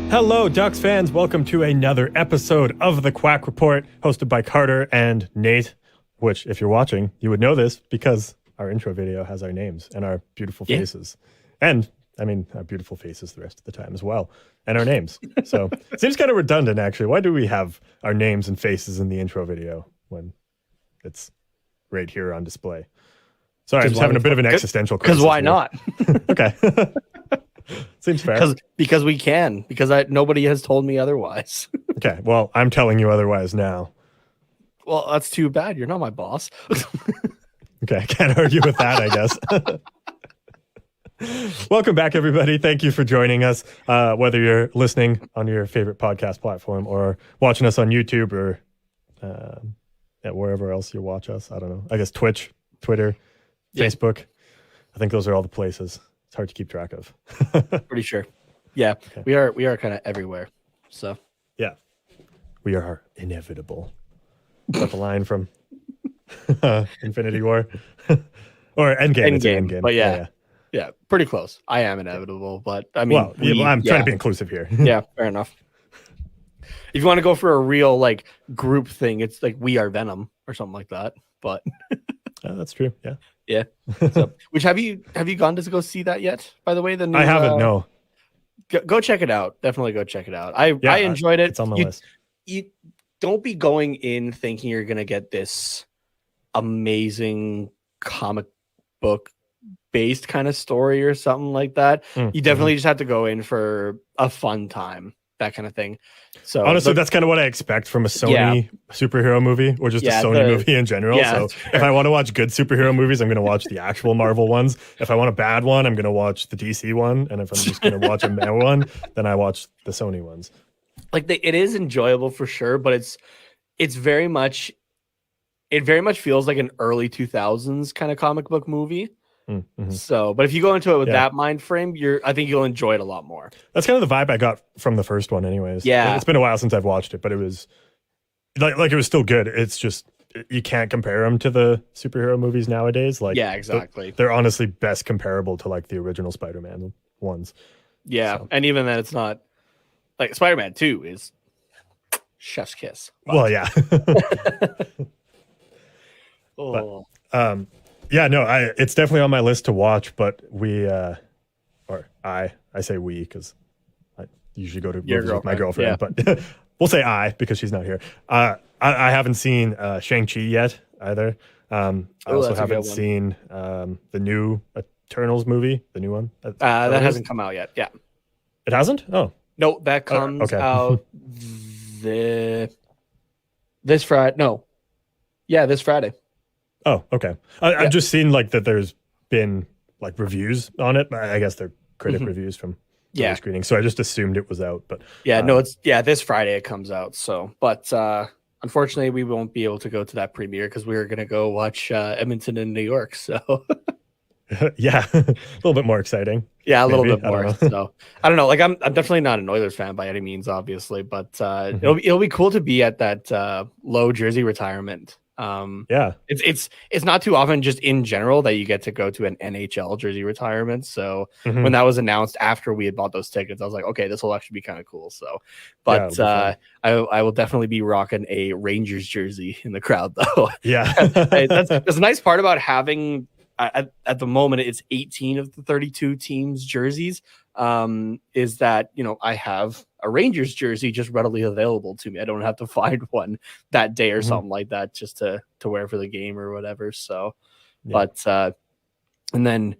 Hello, Ducks fans. Welcome to another episode of The Quack Report, hosted by Carter and Nate, which, if you're watching, you would know this because our intro video has our names and our beautiful faces. And, I mean, our beautiful faces the rest of the time as well, and our names. So it seems kind of redundant, actually. Why do we have our names and faces in the intro video when it's right here on display? Sorry, I'm just having a bit of an existential crisis. Because why not? Okay. Seems fair. Because we can. Because nobody has told me otherwise. Okay, well, I'm telling you otherwise now. Well, that's too bad. You're not my boss. Okay, I can't argue with that, I guess. Welcome back, everybody. Thank you for joining us. Whether you're listening on your favorite podcast platform or watching us on YouTube or wherever else you watch us. I don't know. I guess Twitch, Twitter, Facebook. I think those are all the places. It's hard to keep track of. Pretty sure. Yeah, okay. We are kind of everywhere. So yeah, we are inevitable. Is that the line from Infinity War or Endgame? Endgame. But yeah, pretty close. I am inevitable, but I mean, I'm trying to be inclusive here. Yeah, fair enough. If you want to go for a real like group thing, it's like we are Venom or something like that. But that's true. Yeah. Yeah. So, which have you gone to go see that yet? By the way, the new, I haven't. No. Go check it out. Definitely go check it out. I enjoyed it. It's on my list. You don't be going in thinking you're gonna get this amazing comic book based kind of story or something like that. You definitely just have to go in for a fun time. That kind of thing. So honestly, that's kind of what I expect from a Sony superhero movie or just a Sony movie in general. So if I want to watch good superhero movies, I'm going to watch the actual Marvel ones. If I want a bad one, I'm going to watch the DC one. And if I'm just going to watch a meh one, then I watch the Sony ones. Like it is enjoyable for sure, but it very much feels like an early 2000s kind of comic book movie. Mm-hmm. So, but if you go into it with that mind frame, I think you'll enjoy it a lot more. That's kind of the vibe I got from the first one anyways. Yeah. It's been a while since I've watched it, but it was like it was still good. It's just, you can't compare them to the superhero movies nowadays. Like, yeah, exactly. They're honestly best comparable to like the original Spider-Man ones. Yeah. So. And even then it's not like Spider-Man 2 is chef's kiss. But. Well, yeah. Oh. But, yeah, no, it's definitely on my list to watch, but I say we because I usually go to movies with my girlfriend, but we'll say I because she's not here. I haven't seen Shang-Chi yet either. I also haven't seen the new Eternals movie, the new one. That hasn't come out yet. Yeah. It hasn't? Oh. No, that comes out this Friday. No. Yeah, this Friday. Oh, okay. I've just seen like that there's been like reviews on it. I guess they're critic reviews from screening. So I just assumed it was out. But no, it's this Friday it comes out. So, but unfortunately we won't be able to go to that premiere because we were going to go watch Edmonton in New York. So yeah, a little bit more exciting. Yeah, a little bit more. So I don't know. Like I'm definitely not an Oilers fan by any means, obviously, but it'll be cool to be at that Nhl Jersey Retirement. It's not too often just in general that you get to go to an NHL jersey retirement. So when that was announced after we had bought those tickets, I was like, okay, this will actually be kind of cool. So, but I will definitely be rocking a Rangers jersey in the crowd though. Yeah, that's a nice part about having at the moment it's 18 of the 32 teams jerseys. Is that I have a Rangers jersey just readily available to me. I don't have to find one that day or something like that just to wear for the game or whatever. So, but and then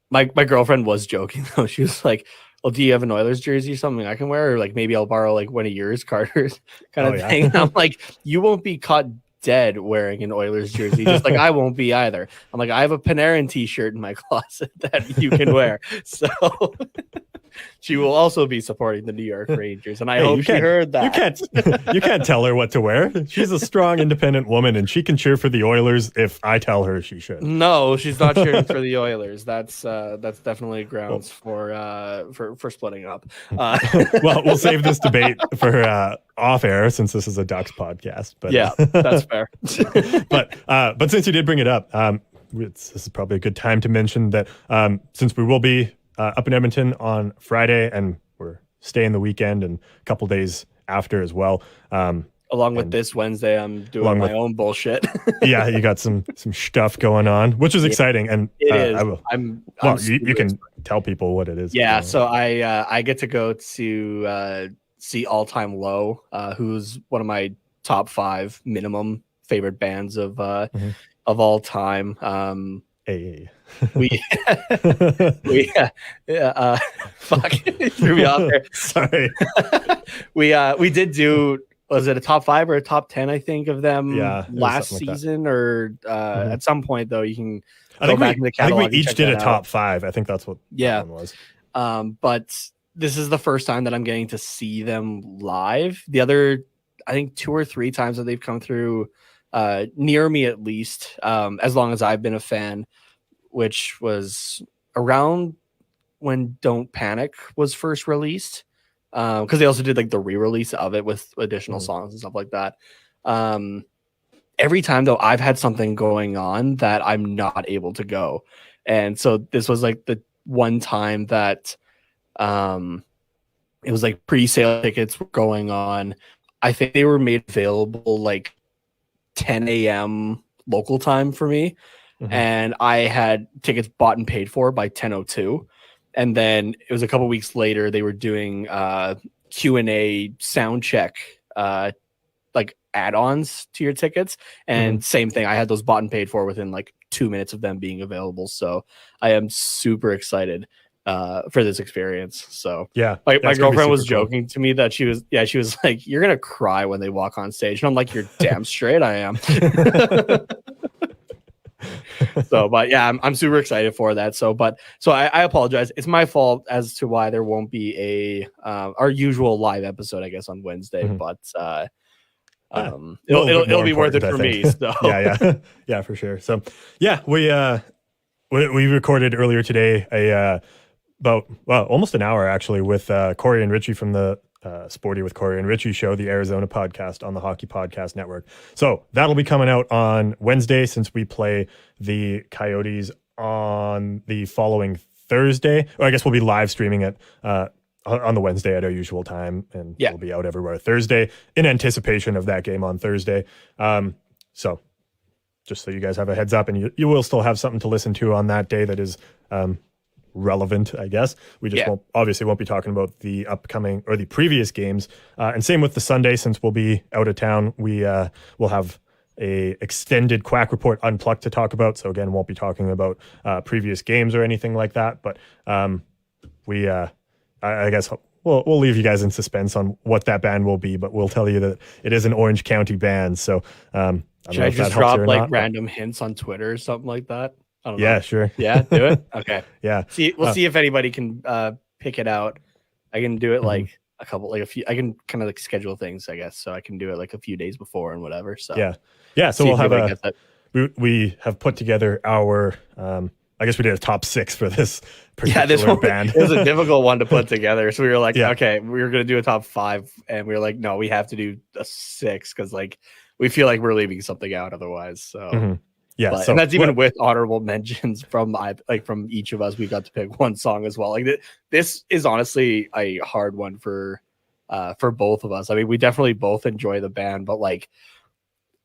my girlfriend was joking though. She was like, "Well, do you have an Oilers jersey or something I can wear? Or like maybe I'll borrow like one of yours, Carter's kind of thing." And I'm like, "You won't be caught dead wearing an Oilers jersey, just like I won't be either." I'm like, I have a Panarin t-shirt in my closet that you can wear. So she will also be supporting the New York Rangers, and I hope she heard that. You can't tell her what to wear. She's a strong, independent woman, and she can cheer for the Oilers if I tell her she should. No, she's not cheering for the Oilers. That's definitely grounds for splitting up. Well, we'll save this debate for off air since this is a Ducks podcast. But yeah, that's fair. but since you did bring it up, this is probably a good time to mention that since we will be up in Edmonton on Friday, and we're stay in the weekend and a couple days after as well. Along with this Wednesday, I'm doing my own bullshit. Yeah, you got some stuff going on, which is exciting. And it is. I will. You can tell people what it is. Yeah, so I get to go to see All Time Low, who's one of my top 5 minimum favorite bands of all time. Hey. we fuck, threw me off there. Sorry. we did do, was it a top 5 or a top 10, I think, of them last season, or at some point though you can go back in the catalog. I think we each did a top 5. I think that's what that one was. But this is the first time that I'm getting to see them live. The other, I think 2 or 3 times that they've come through near me, at least, as long as I've been a fan, which was around when Don't Panic was first released, because they also did like the re-release of it with additional songs and stuff like that. Every time though, I've had something going on that I'm not able to go, and so this was like the one time that it was like pre-sale tickets were going on. I think they were made available like 10 a.m. local time for me. And I had tickets bought and paid for by 10:02. And then it was a couple weeks later, they were doing Q&A sound check, like add-ons to your tickets. And same thing, I had those bought and paid for within like 2 minutes of them being available. So I am super excited for this experience. So yeah, my girlfriend was joking to me that she was like, you're gonna cry when they walk on stage, and I'm like, you're damn straight I am. So but yeah, I'm super excited for that. So I apologize, it's my fault as to why there won't be a our usual live episode, I guess, on Wednesday. But it'll be worth it for me. So yeah, for sure. So yeah, we recorded earlier today about almost an hour actually with Corey and Richie from the Sporty with Corey and Richie show, the Arizona podcast on the Hockey Podcast Network. So that'll be coming out on Wednesday, since we play the Coyotes on the following Thursday. Or I guess we'll be live streaming it on the Wednesday at our usual time, and it'll be out everywhere Thursday in anticipation of that game on Thursday. So just so you guys have a heads up, and you will still have something to listen to on that day that is relevant, I guess. We just won't be talking about the upcoming or the previous games. And same with the Sunday, since we'll be out of town, we will have a extended Quack Report Unplugged to talk about. So again, won't be talking about previous games or anything like that. But I guess we'll leave you guys in suspense on what that band will be, but we'll tell you that it is an Orange County band. So should I just drop like random hints on Twitter or something like that? I don't know. Yeah, sure. Yeah, do it. Okay. Yeah. We'll see if anybody can pick it out. I can do it like a few. I can kind of like schedule things, I guess. So I can do it like a few days before and whatever. So yeah. So we'll have we have put together our. I guess we did a top 6 for this particular band. It was a difficult one to put together. So we were like, okay, we were going to do a top 5, and we were like, no, we have to do a 6 because like we feel like we're leaving something out otherwise. So. Yeah, and that's even with honorable mentions from each of us. We got to pick one song as well. Like this is honestly a hard one for both of us. I mean, we definitely both enjoy the band, but like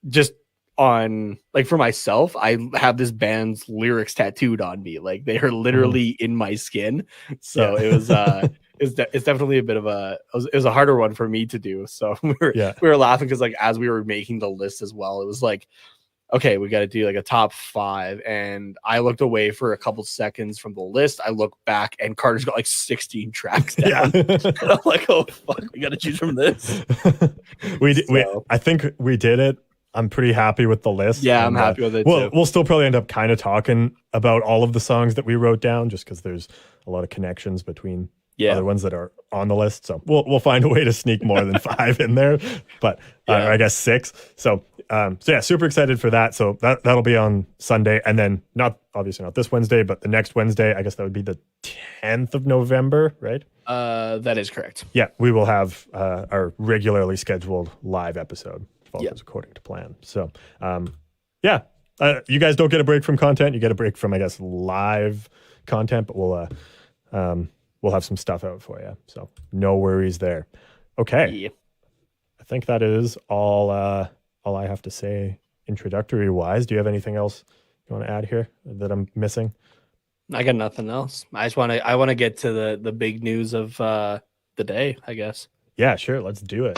just on like for myself, I have this band's lyrics tattooed on me. Like they are literally in my skin. So it was it's definitely a bit of it was a harder one for me to do. So we were laughing because like as we were making the list as well, it was like, okay, we got to do like a top 5. And I looked away for a couple seconds from the list. I look back and Carter's got like 16 tracks down. And I'm like, oh, fuck, we got to choose from this. I think we did it. I'm pretty happy with the list. Yeah, I'm happy with it too. We'll still probably end up kind of talking about all of the songs that we wrote down, just because there's a lot of connections between other ones that are on the list. So we'll find a way to sneak more than 5 in there, but I guess 6. So super excited for that. So that'll be on Sunday, and then obviously not this Wednesday, but the next Wednesday. I guess that would be the 10th of November, right? That is correct. Yeah, we will have our regularly scheduled live episode, follows according to plan. So you guys don't get a break from content. You get a break from, I guess, live content, but we'll we'll have some stuff out for you. So no worries there. Okay. Yeah. I think that is all I have to say introductory wise. Do you have anything else you want to add here that I'm missing? I got nothing else. I want to get to the big news of the day, I guess. Yeah, sure. Let's do it.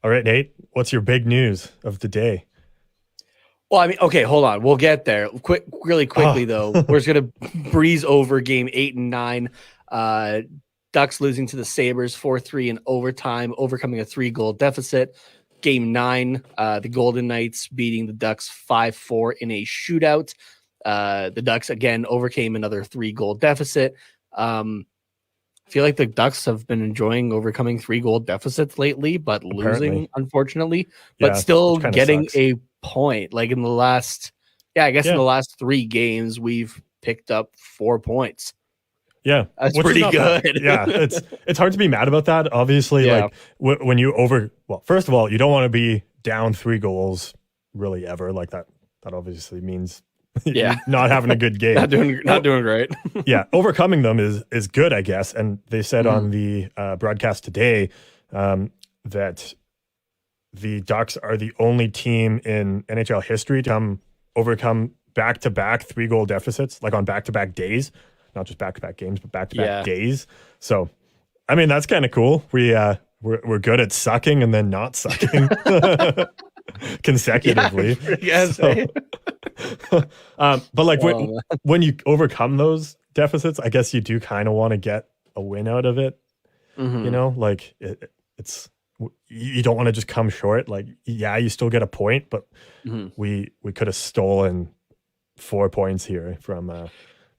All right, Nate, what's your big news of the day? Well, I mean, okay, hold on. We'll get there. Really quickly, though. We're just going to breeze over game 8 and 9. Ducks losing to the Sabres 4-3 in overtime, overcoming a 3-goal deficit. Game 9, the Golden Knights beating the Ducks 5-4 in a shootout. The Ducks, again, overcame another 3-goal deficit. I feel like the Ducks have been enjoying overcoming 3-goal deficits lately, but losing, unfortunately. But still getting a point. Like in the last, in the last 3 games, we've picked up 4 points. Yeah, that's pretty good. Yeah, it's hard to be mad about that. Obviously, like when you first of all, you don't want to be down 3 goals really ever. Like that obviously means not having a good game, not doing great. Yeah, overcoming them is good, I guess. And they said on the broadcast today that the Ducks are the only team in NHL history to overcome back-to-back 3-goal deficits, like on back-to-back days. Not just back-to-back games, but back-to-back days. So, I mean, that's kind of cool. We're good at sucking and then not sucking consecutively. But like when you overcome those deficits, I guess you do kind of want to get a win out of it. You know, like it's you don't want to just come short. Like, you still get a point, but we could have stolen 4 points here from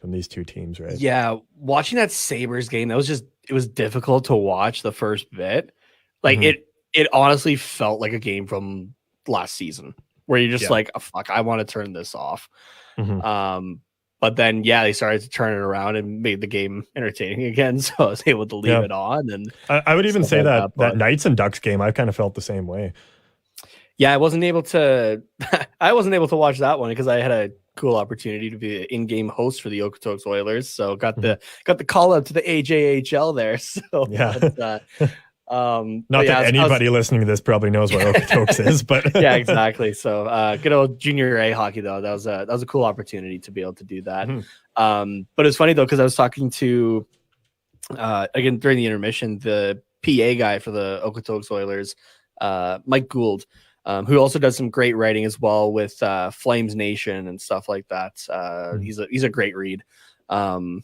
these 2 teams, right? Yeah, watching that Sabres game, it was difficult to watch the first bit. Like it honestly felt like a game from last season where you're just like, oh, fuck, I want to turn this off. But then they started to turn it around and made the game entertaining again. So I was able to leave it on. And I would even say that Knights and Ducks game, I kind of felt the same way. Yeah, I wasn't able to watch that one because I had a cool opportunity to be an in-game host for the Okotoks Oilers. So got the call up to the AJHL there. So not that anybody listening to this probably knows what Okotoks is, but yeah, exactly. So good old junior A hockey though. That was a cool opportunity to be able to do that. But it's funny though because I was talking to again during the intermission the PA guy for the Okotoks Oilers, Mike Gould. Who also does some great writing as well with Flames Nation and stuff like that. He's a great read. But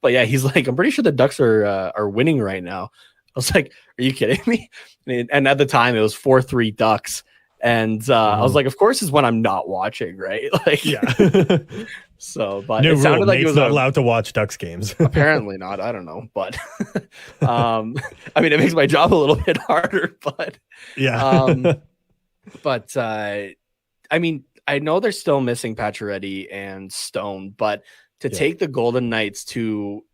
yeah, he's like, I'm pretty sure the Ducks are winning right now. I was like, are you kidding me? And at the time it was 4-3 Ducks. And I was like, of course is when I'm not watching, right? Like, so, but new it sounded rule, like Nate's he was not allowed to watch Ducks games. Apparently not. I don't know, but I mean, it makes my job a little bit harder, but But I mean, I know they're still missing Pacioretty and Stone, but to take the Golden Knights to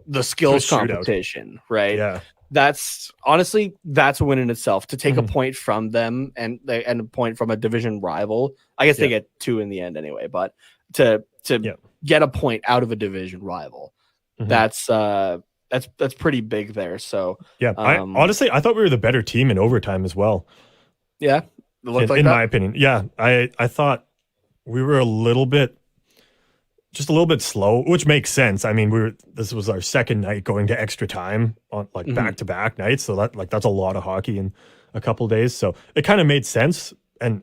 the skills competition, right? Yeah, that's honestly a win in itself. To take a point from them and a point from a division rival. I guess they get 2 in the end anyway, but to get a point out of a division rival, that's pretty big there. So I honestly thought we were the better team in overtime as well. Yeah. In my opinion. Yeah. I thought we were a little bit slow, which makes sense. I mean, this was our second night going to extra time on like back-to-back nights. So that's a lot of hockey in a couple of days. So it kind of made sense. And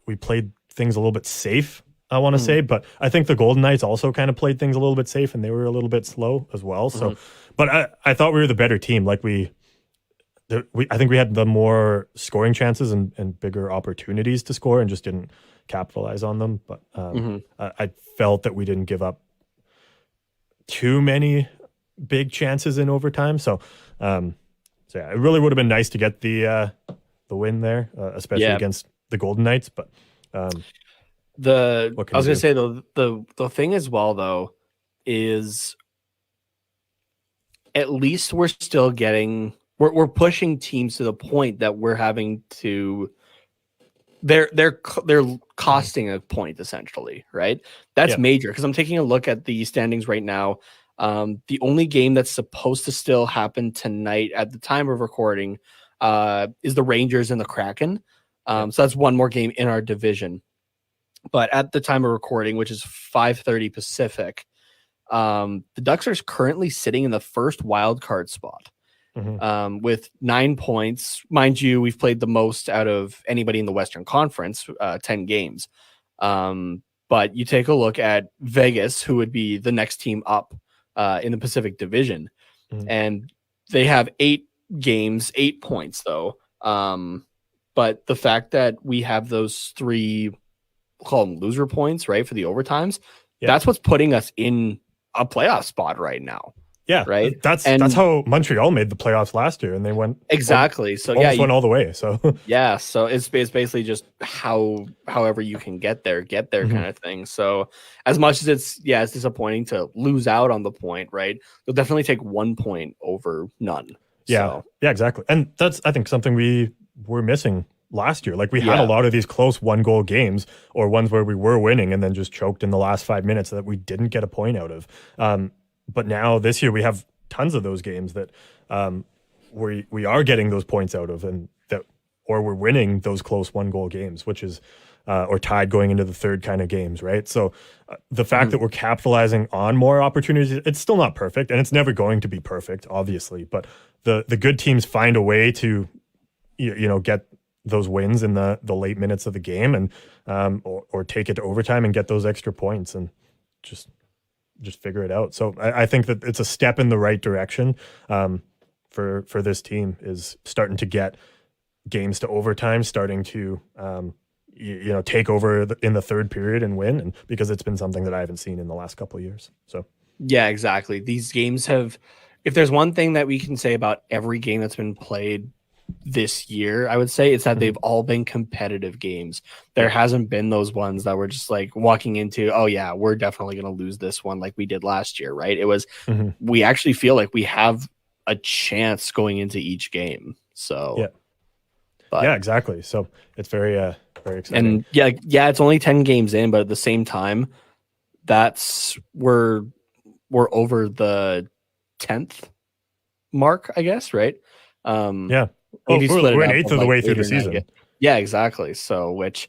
we played things a little bit safe, I want to say, but I think the Golden Knights also kind of played things a little bit safe and they were a little bit slow as well. So, but I thought we were the better team. Like I think we had the more scoring chances and bigger opportunities to score and just didn't capitalize on them. But I felt that we didn't give up too many big chances in overtime. So it really would have been nice to get the win there, especially against the Golden Knights. But I was going to say the thing as well though is at least we're still getting. We're pushing teams to the point that we're having to they're costing a point essentially, right? That's major because I'm taking a look at the standings right now. The only game that's supposed to still happen tonight at the time of recording is the Rangers and the Kraken. So that's one more game in our division. But at the time of recording, which is 5:30 Pacific, the Ducks are currently sitting in the first wild card spot with 9 points. Mind you, we've played the most out of anybody in the Western Conference, 10 games. But you take a look at Vegas, who would be the next team up in the Pacific Division, and they have 8 games, 8 points though. But the fact that we have those 3, we'll call them loser points, right, for the overtimes, that's what's putting us in a playoff spot right now. Yeah, right. That's how Montreal made the playoffs last year, and they went exactly. So almost went all the way. So so it's basically just however you can get there kind of thing. So as much as it's disappointing to lose out on the point, right? You'll definitely take 1 point over none. Yeah, exactly. And that's, I think, something we were missing last year. Like we had a lot of these close 1-goal games or ones where we were winning and then just choked in the last 5 minutes that we didn't get a point out of. But now this year we have tons of those games that we are getting those points out of, and or we're winning those close 1-goal games, which is or tied going into the third kind of games, right? So the fact that we're capitalizing on more opportunities, it's still not perfect, and it's never going to be perfect, obviously. But the good teams find a way to get those wins in the late minutes of the game, and or take it to overtime and get those extra points and just figure it out. So I think that it's a step in the right direction for this team, is starting to get games to overtime, starting to take over in the third period and win, and because it's been something that I haven't seen in the last couple of years. So yeah, exactly. These games have, if there's one thing that we can say about every game that's been played this year, I would say it's that they've all been competitive games. There hasn't been those ones that were just like walking into, oh yeah, we're definitely going to lose this one like we did last year, right? It was, we actually feel like we have a chance going into each game. So yeah, exactly. So it's very exciting. And it's only 10 games in, but at the same time, we're over the 10th mark, I guess, right? We're an eighth of the way through the season. Yeah, exactly. So, which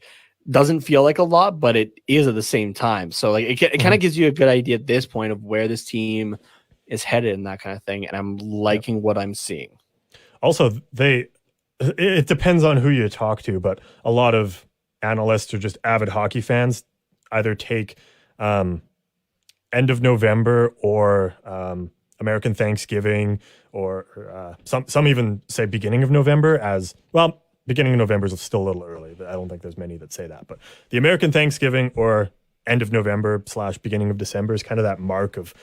doesn't feel like a lot, but it is at the same time. So, like, it kind of gives you a good idea at this point of where this team is headed and that kind of thing. And I'm liking what I'm seeing. Also, it depends on who you talk to, but a lot of analysts or just avid hockey fans either take end of November or American Thanksgiving, or some even say beginning of November as well. Beginning of November is still a little early. I don't think there's many that say that, but the American Thanksgiving or end of November / beginning of December is kind of that mark of,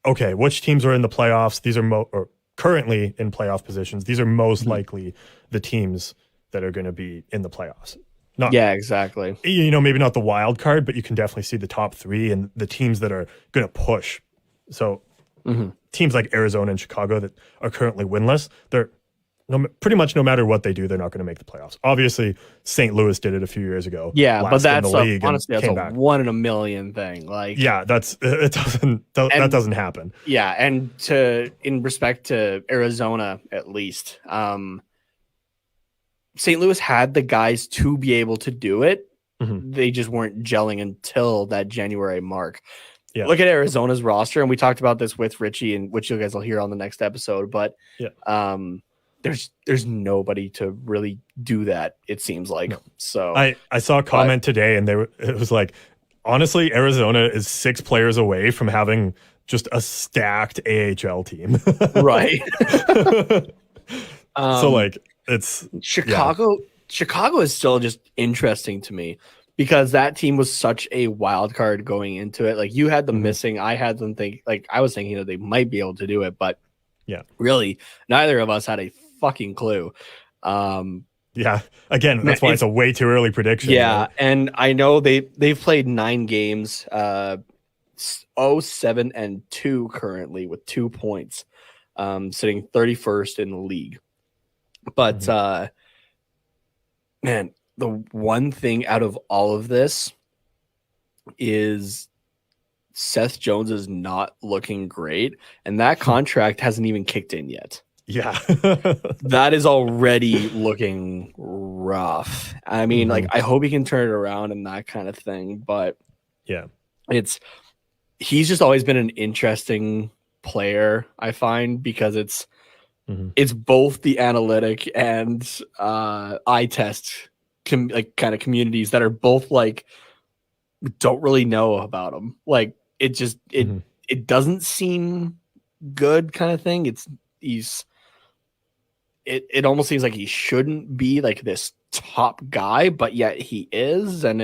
okay, which teams are in the playoffs? These are or currently in playoff positions. These are most likely the teams that are going to be in the playoffs. Exactly. Maybe not the wild card, but you can definitely see the top 3 and the teams that are going to push. So teams like Arizona and Chicago that are currently winless, they're pretty much no matter what they do, they're not going to make the playoffs. Obviously, St. Louis did it a few years ago. Yeah, but that's honestly that's a 1 in a million thing. Like, that doesn't happen. Yeah, and in respect to Arizona, at least, St. Louis had the guys to be able to do it. They just weren't gelling until that January mark. Yeah. Look at Arizona's roster, and we talked about this with Richie, and which you guys will hear on the next episode. But there's nobody to really do that, it seems like. No. So I saw a comment today, and it was like, honestly, Arizona is 6 players away from having just a stacked AHL team. Right. So like it's Chicago. Yeah. Chicago is still just interesting to me, because that team was such a wild card going into it. Like, you had them missing. I had them I was thinking that they might be able to do it, but really neither of us had a fucking clue. Again, that's why it's a way too early prediction. Yeah. Right? And I know they've played 9 games, 7-2 currently with 2 points, sitting 31st in the league. But man, the one thing out of all of this is Seth Jones is not looking great, and that contract hasn't even kicked in yet. Yeah. That is already looking rough. I mean, like, I hope he can turn it around and that kind of thing, but yeah, he's just always been an interesting player, I find, because it's both the analytic and eye test kind of communities that are both like don't really know about him. Like it just it doesn't seem good kind of thing. It almost seems like he shouldn't be like this top guy, but yet he is, and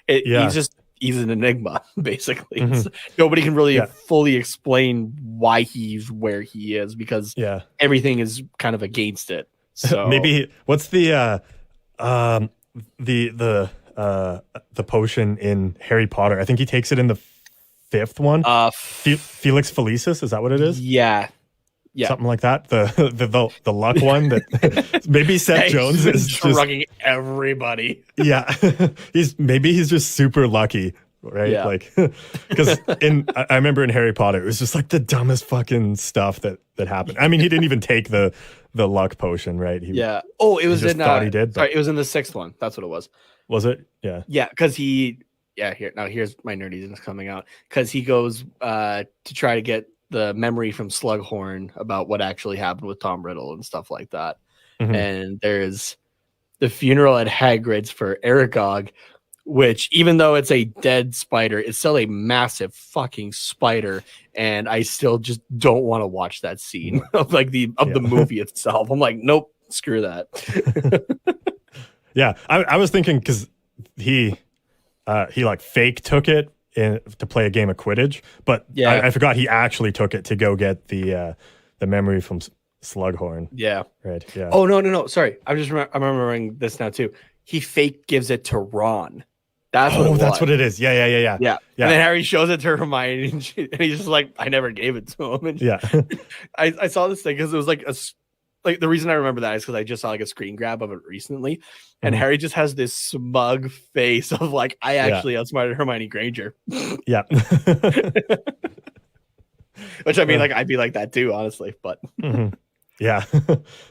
he's an enigma basically. Nobody can really fully explain why he's where he is because everything is kind of against it. So maybe what's the potion in Harry Potter? I think he takes it in the fifth one. Felix Felicis, is that what it is? Yeah. Something like that. The luck one that maybe Seth Jones is just drugging everybody. Yeah. he's just super lucky, right? Yeah. Like because I remember in Harry Potter, it was just like the dumbest fucking stuff that happened. I mean, he didn't even take the luck potion, right? It was in thought he did, sorry, it was in the sixth one. That's what it was. Was it? Yeah. Yeah, because here's my nerdyism coming out. Because he goes to try to get the memory from Slughorn about what actually happened with Tom Riddle and stuff like that. And there's the funeral at Hagrid's for Aragog, which even though it's a dead spider, it's still a massive fucking spider. And I still just don't want to watch that scene of the movie itself. I'm like, nope, screw that. Yeah, I was thinking because he like fake took it to play a game of Quidditch, but I forgot he actually took it to go get the memory from Slughorn. Yeah. Right. Yeah. Oh no! Sorry, I'm remembering this now too. He fake gives it to Ron. That's what it is. Yeah. And then Harry shows it to Hermione, and he's just like, "I never gave it to him." And I saw this thing because it was like the reason I remember that is because I just saw like a screen grab of it recently, and Harry just has this smug face of like, I actually outsmarted Hermione Granger. Yeah. Which I mean, like I'd be like that too, honestly. But yeah.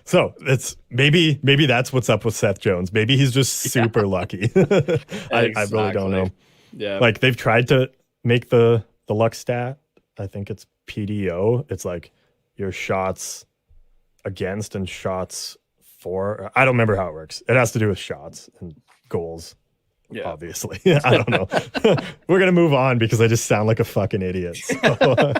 So it's maybe that's what's up with Seth Jones. Maybe he's just super lucky. I really don't know. Yeah. Like they've tried to make the luck stat. I think it's PDO. It's like your shots against and shots for. I don't remember how it works. It has to do with shots and goals. Yeah, obviously. I don't know. We're gonna move on because I just sound like a fucking idiot. So.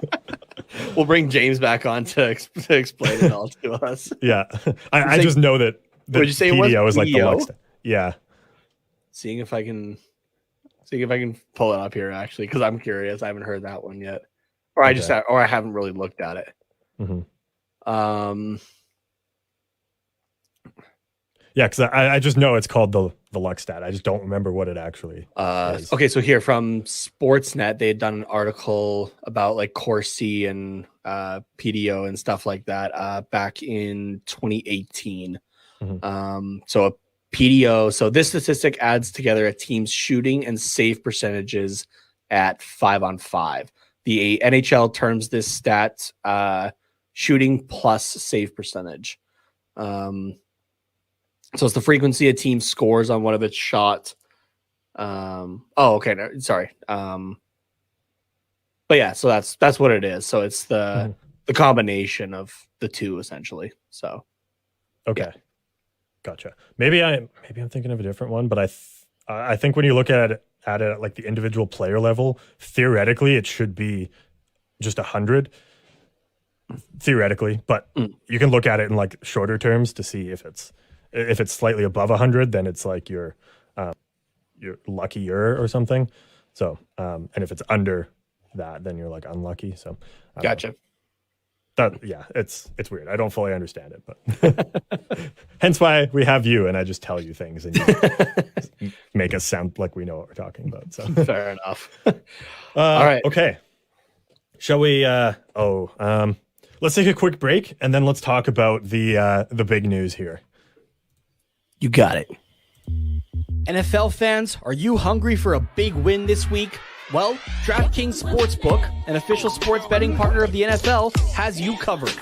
We'll bring James back on to explain it all to us. Yeah, I just know that. Would you say PDO it was is like the luck stat. Yeah. Seeing if I can pull it up here actually, because I'm curious. I haven't heard that one yet, or I haven't really looked at it. Yeah, because I just know it's called the luck stat. I just don't remember what it actually is. Okay, so here from Sportsnet, they had done an article about like Corsi and PDO and stuff like that back in 2018. So a PDO, so this statistic adds together a team's shooting and save percentages at 5-on-5. The NHL terms this stat shooting plus save percentage. So it's the frequency a team scores on one of its shots. Sorry. But yeah, so that's what it is. So it's the combination of the two essentially. So okay, gotcha. Maybe I'm thinking of a different one, but I think when you look at it at like the individual player level, theoretically it should be just 100. Theoretically, but you can look at it in like shorter terms to see if it's slightly above 100, then it's like you're luckier or something. So, and if it's under that, then you're like unlucky. So, gotcha. It's weird. I don't fully understand it, but hence why we have you and I just tell you things and you make us sound like we know what we're talking about. So fair enough. All right. Okay. Shall we? Let's take a quick break and then let's talk about the big news here. You got it. NFL fans, are you hungry for a big win this week? Well, DraftKings Sportsbook, an official sports betting partner of the NFL, has you covered.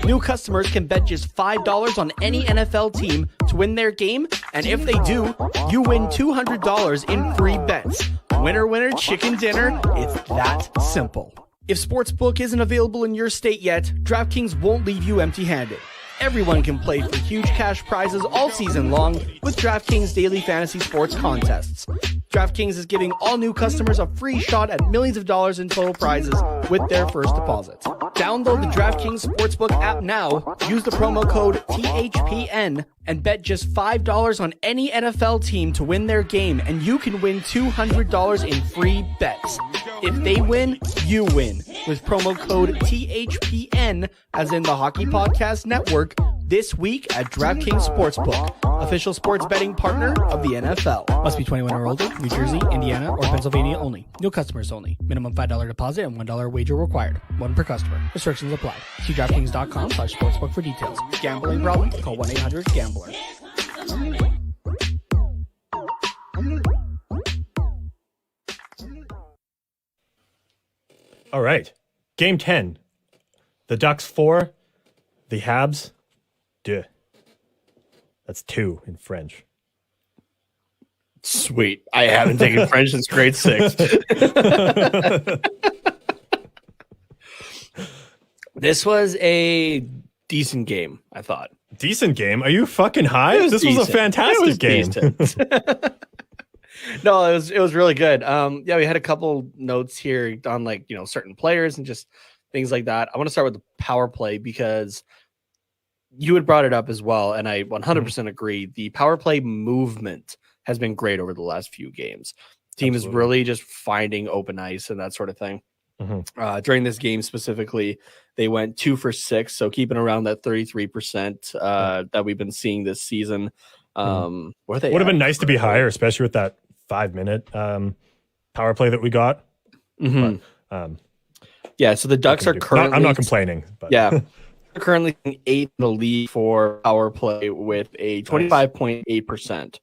New customers can bet just $5 on any NFL team to win their game, and if they do, you win $200 in free bets. Winner, winner, chicken dinner. It's that simple. If Sportsbook isn't available in your state yet, DraftKings won't leave you empty-handed. Everyone can play for huge cash prizes all season long with DraftKings daily fantasy sports contests. DraftKings is giving all new customers a free shot at millions of dollars in total prizes with their first deposit. Download the DraftKings Sportsbook app now, use the promo code THPN, and bet just $5 on any NFL team to win their game, and you can win $200 in free bets. If they win, you win, with promo code THPN, as in the Hockey Podcast Network, this week at DraftKings Sportsbook, official sports betting partner of the NFL. Must be 21 or older, New Jersey, Indiana, or Pennsylvania only. New customers only. Minimum $5 deposit and $1 wager required. One per customer. Restrictions apply. See DraftKings.com/sportsbook for details. Gambling problem? Call 1-800-GAMBLER. All right. Game 10. The Ducks 4. The Habs 2. That's 2 in French. Sweet. I haven't taken French since grade 6. This was a decent game, I thought. Decent game? Are you fucking high? This was a fantastic game. No, it was really good. Yeah, we had a couple notes here on certain players and just things like that. I want to start with the power play because you had brought it up as well, and I 100% agree. The power play movement has been great over the last few games. Team is really just finding open ice and that sort of thing. During this game specifically, they went 2 for 6, so keeping around that 33% that we've been seeing this season. Would have been nice to be higher, especially with that 5-minute power play that we got. But, yeah, so the Ducks are currently... I'm not complaining. But. Yeah. They're currently 8th in the league for power play with a 25.8%.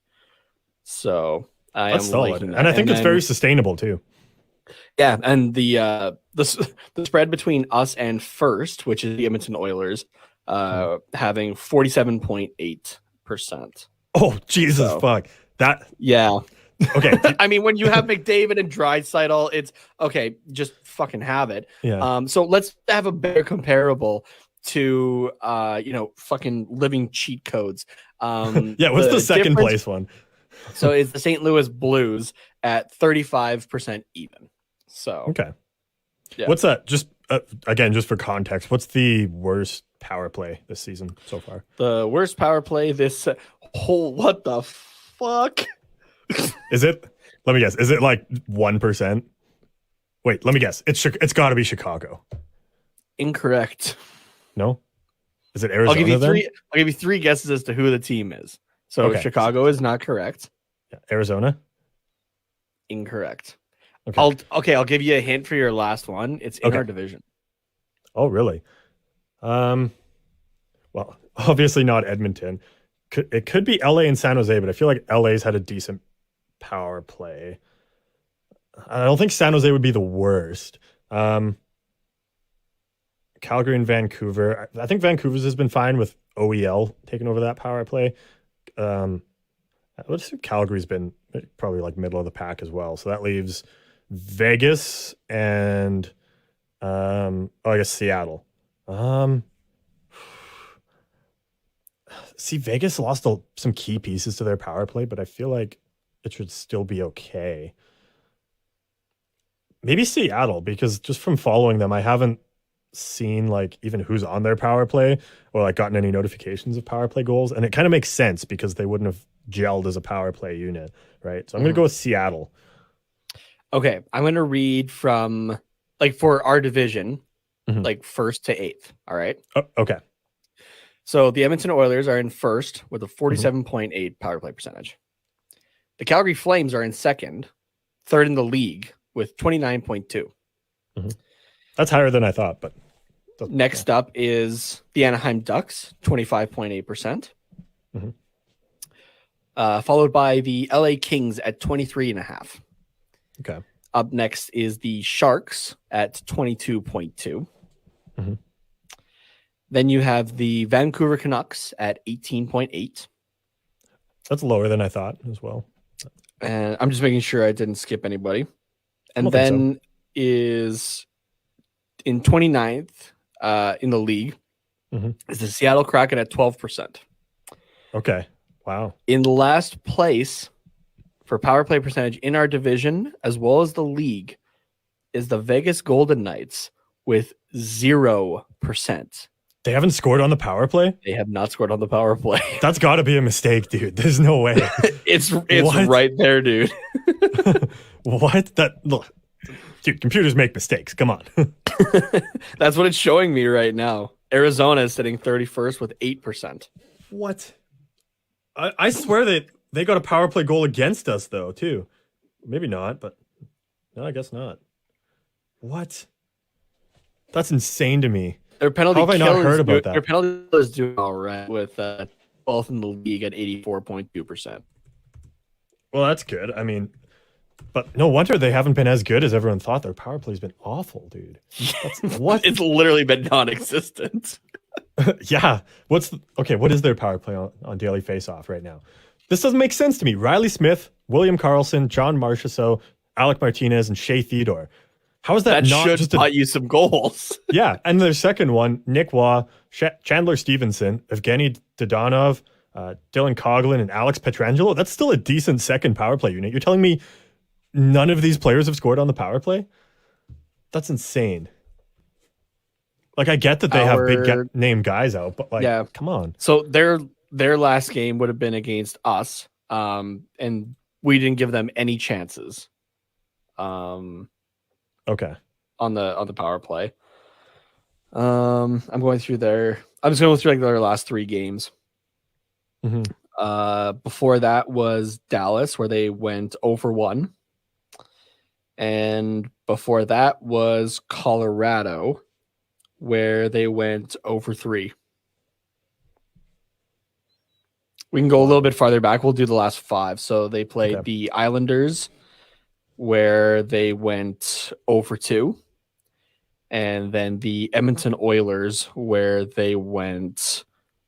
So I am liking that. And I think it's very sustainable too. Yeah, and the spread between us and first, which is the Edmonton Oilers, having 47.8%. Oh, Jesus, fuck. That. Yeah. Okay. I mean, when you have McDavid and Draisaitl, it's okay, just fucking have it. Yeah. So let's have a better comparable to fucking living cheat codes. Yeah, what's the second place one? So it's the St. Louis Blues at 35% even. So okay. Yeah. What's that? Just again, just for context, what's the worst power play this season so far? The worst power play this what the fuck? Is it? Let me guess. Is it like 1%? Wait, let me guess. It's got to be Chicago. Incorrect. No? Is it Arizona? I'll give you three guesses as to who the team is. So okay. Chicago is not correct. Yeah. Arizona? Incorrect. Okay. I'll give you a hint for your last one. It's in our division. Oh, really? Well, obviously not Edmonton. It could be LA and San Jose, but I feel like LA's had a decent power play. I don't think San Jose would be the worst. Calgary and Vancouver. I think Vancouver's has been fine with OEL taking over that power play. Let's see, Calgary's been probably like middle of the pack as well. So that leaves Vegas and I guess Seattle. See, Vegas lost some key pieces to their power play, but I feel like it should still be okay. Maybe Seattle, because just from following them, I haven't seen like even who's on their power play or like gotten any notifications of power play goals. And it kind of makes sense because they wouldn't have gelled as a power play unit, right? So I'm going to go with Seattle. Okay. I'm going to read from like for our division, like 1st to 8th. All right. Oh, okay. So the Edmonton Oilers are in 1st with a 47.8 power play percentage. The Calgary Flames are in 2nd, 3rd in the league with 29.2. That's higher than I thought, but next up is the Anaheim Ducks, 25.8%. followed by the LA Kings at 23.5. Okay. Up next is the Sharks at 22.2. Mm-hmm. Then you have the Vancouver Canucks at 18.8. That's lower than I thought as well. And I'm just making sure I didn't skip anybody. And don't think so. then is in 29th in the league is the Seattle Kraken at 12%. Okay. Wow. In last place for power play percentage in our division, as well as the league, is the Vegas Golden Knights with 0%. They haven't scored on the power play? They have not scored on the power play. That's got to be a mistake, dude. There's no way. It's right there, dude. What? Look, dude, computers make mistakes. Come on. That's what it's showing me right now. Arizona is sitting 31st with 8%. What? I swear that they got a power play goal against us, though, too. Maybe not, but no, I guess not. What? That's insane to me. Their penalty How have I not heard about that? Their penalty kill is doing all right with 12th in the league at 84.2%. Well, that's good. I mean, but no wonder they haven't been as good as everyone thought. Their power play's been awful, dude. What? It's literally been non-existent. Yeah. What is their power play on daily faceoff right now? This doesn't make sense to me. Riley Smith, William Karlsson, John Marchessault, Alec Martinez, and Shea Theodore. How is that not should just buy you some goals? Yeah, and their second one, Nick Waugh, Chandler Stevenson, Evgeny Dodonov, Dylan Coughlin, and Alex Pietrangelo. That's still a decent second power play unit. You're telling me none of these players have scored on the power play? That's insane. Like, I get that they have big name guys out, but come on. So their last game would have been against us, and we didn't give them any chances. Okay. On the power play. I'm going through their last 3 games. Mm-hmm. Before that was Dallas, where they went 0-1. And before that was Colorado, where they went 0-3. We can go a little bit farther back. We'll do the last 5. So they played the Islanders, where they went 0-2. And then the Edmonton Oilers, where they went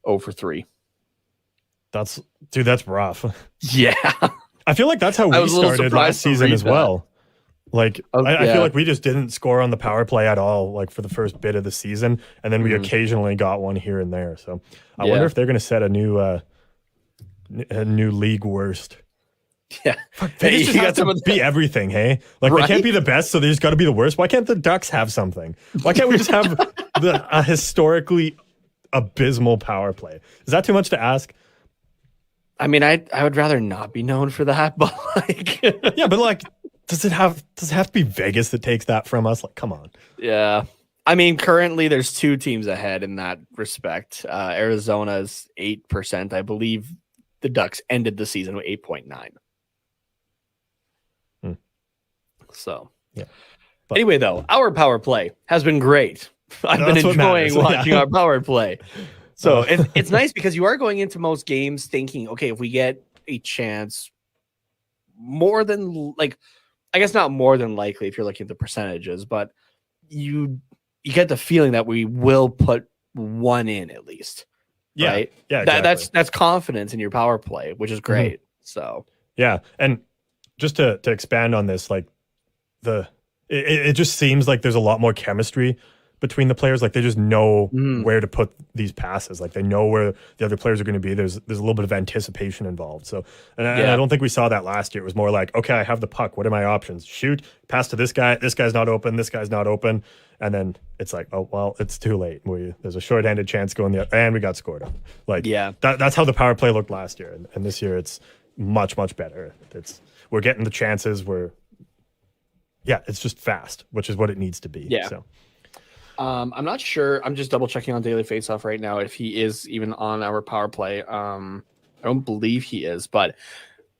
0-3. That's rough. Yeah. I feel like that's how we started last season as well. Like, I feel like we just didn't score on the power play at all, like for the first bit of the season. And then we occasionally got one here and there. So I wonder if they're going to set a new league worst. Yeah. They just have to be everything, hey? Like, they can't be the best, so they just got to be the worst. Why can't the Ducks have something? Why can't we just have a historically abysmal power play? Is that too much to ask? I mean, I would rather not be known for that, but like... Yeah, but like, does it have to be Vegas that takes that from us? Like, come on. Yeah. I mean, currently there's 2 teams ahead in that respect. Arizona's 8%. I believe the Ducks ended the season with 8.9. So, yeah. Anyway, though, our power play has been great. I've been enjoying watching our power play. So it's nice because you are going into most games thinking, okay, if we get a chance, more than I guess not more than likely if you're looking at the percentages, but you get the feeling that we will put one in at least. Yeah. Right? Yeah. Exactly. That's confidence in your power play, which is great. So yeah. And just to expand on this, like it just seems like there's a lot more chemistry between the players. Like, they just know where to put these passes. Like, they know where the other players are going to be. There's a little bit of anticipation involved. So, and I don't think we saw that last year. It was more like, okay, I have the puck. What are my options? Shoot, pass to this guy. This guy's not open. This guy's not open. And then it's like, oh, well, it's too late. There's a shorthanded chance going the other, and we got scored on. Like, that's how the power play looked last year. And this year it's much, much better. We're getting the chances. It's just fast, which is what it needs to be. Yeah. So. I'm not sure. I'm just double checking on Daily Faceoff right now if he is even on our power play. I don't believe he is, but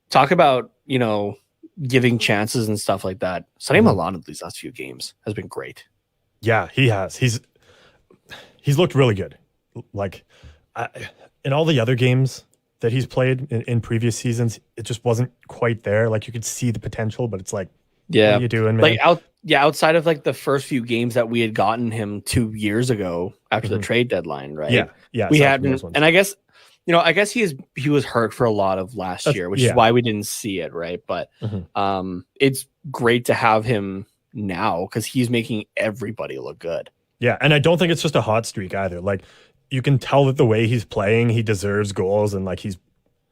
talk about, giving chances and stuff like that. Sonny Milano these last few games has been great. Yeah, he has. He's looked really good. Like, in all the other games, that he's played in previous seasons, it just wasn't quite there. Like you could see the potential, but it's like, what are you doing, man? Like outside of like the first few games that we had gotten him 2 years ago after the trade deadline, right? Yeah. We hadn't, and I guess he was hurt for a lot of last year, which is why we didn't see it, right? But it's great to have him now because he's making everybody look good. Yeah, and I don't think it's just a hot streak either. Like you can tell that the way he's playing, he deserves goals, and like he's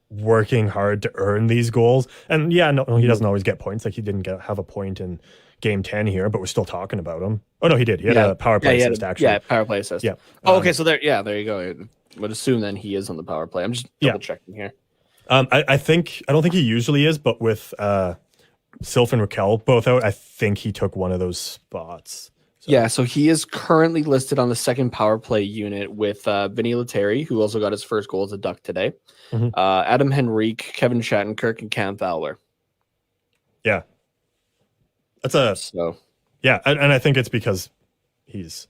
working hard to earn these goals. And yeah, no, he doesn't always get points. Like he didn't have a point in game 10 here, but we're still talking about him. Oh no, he did. He had a power play assist actually. Yeah, power play assist. Yeah. Okay, so there you go. I would assume then he is on the power play. I'm just double checking here. I don't think he usually is, but with Sylph and Raquel both out, I think he took one of those spots. So. Yeah, so he is currently listed on the second power play unit with Vinny Lettieri, who also got his first goal as a Duck today. Adam Henrique, Kevin Shattenkirk, and Cam Fowler. Yeah. Yeah, and I think it's because he's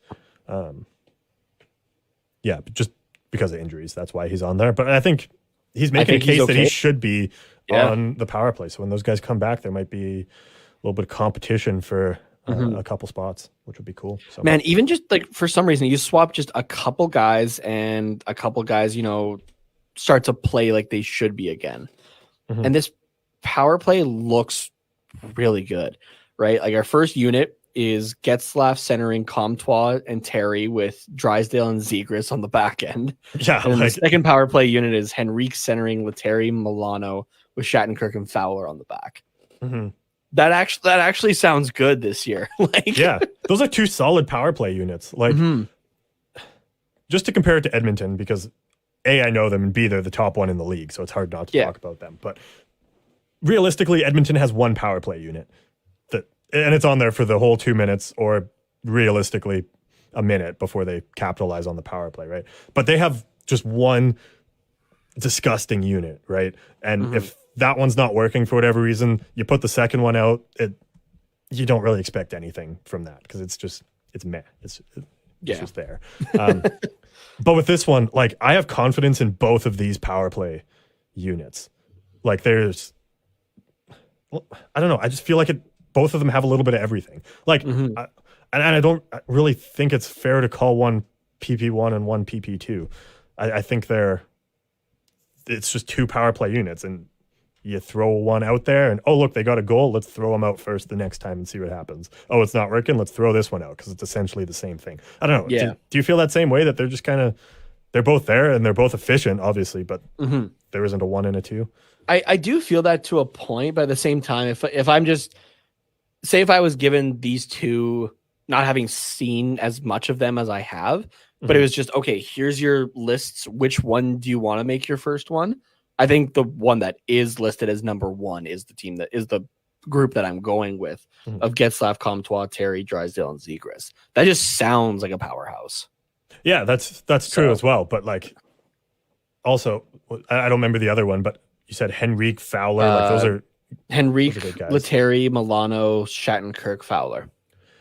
just because of injuries. That's why he's on there. But I think he's making a case that he should be on the power play. So when those guys come back, there might be a little bit of competition for a couple spots, which would be cool. So. Man, even just like for some reason, you swap just a couple guys and a couple guys, start to play like they should be again. And this power play looks really good, right? Like our first unit is Getzlaf centering Comtois and Terry with Drysdale and Zegras on the back end. Yeah. And the second power play unit is Henrique centering Lettieri, Milano with Shattenkirk and Fowler on the back. That actually sounds good this year. Yeah, those are two solid power play units. Like, just to compare it to Edmonton, because A, I know them, and B, they're the top one in the league, so it's hard not to talk about them. But realistically, Edmonton has one power play unit, and it's on there for the whole 2 minutes, or realistically, a minute before they capitalize on the power play, right? But they have just one disgusting unit, right? And if that one's not working for whatever reason, you put the second one out, you don't really expect anything from that because it's meh. It's just there. But with this one, like I have confidence in both of these power play units. Like I don't know. I just feel like both of them have a little bit of everything. Like, and I don't really think it's fair to call one PP1 and one PP2. I think it's just two power play units, and you throw one out there and, oh, look, they got a goal. Let's throw them out first the next time and see what happens. Oh, it's not working. Let's throw this one out because it's essentially the same thing. I don't know. Yeah. Do you feel that same way that they're just they're both there and they're both efficient, obviously, but there isn't a 1 and a 2? I do feel that to a point, but at the same time, if I'm just, say if I was given these two, not having seen as much of them as I have, but it was just, okay, here's your lists. Which one do you want to make your first one? I think the one that is listed as number 1 is the team that is the group that I'm going with of Getzlaf, Comtois, Terry, Drysdale, and Zegras. That just sounds like a powerhouse. Yeah, that's true as well. But like, also, I don't remember the other one, but you said Henrique, Fowler. Like those are Henrique, Lettieri, Milano, Shattenkirk, Fowler.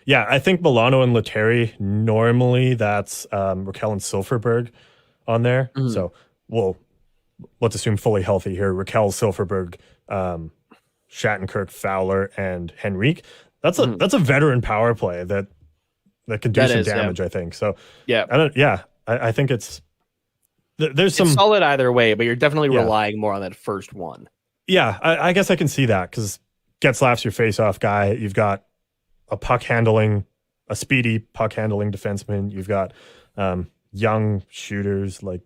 Yeah, I think Milano and Lettieri, normally that's Raquel and Silverberg on there. So let's assume fully healthy here. Raquel, Silverberg, Shattenkirk, Fowler, and Henrique. That's a veteran power play that can do some damage, I think. So I think it's there's some solid either way, but you're definitely relying more on that first one. Yeah, I guess I can see that because Getzlaf's your face-off guy. You've got a speedy puck handling defenseman. You've got young shooters. Like,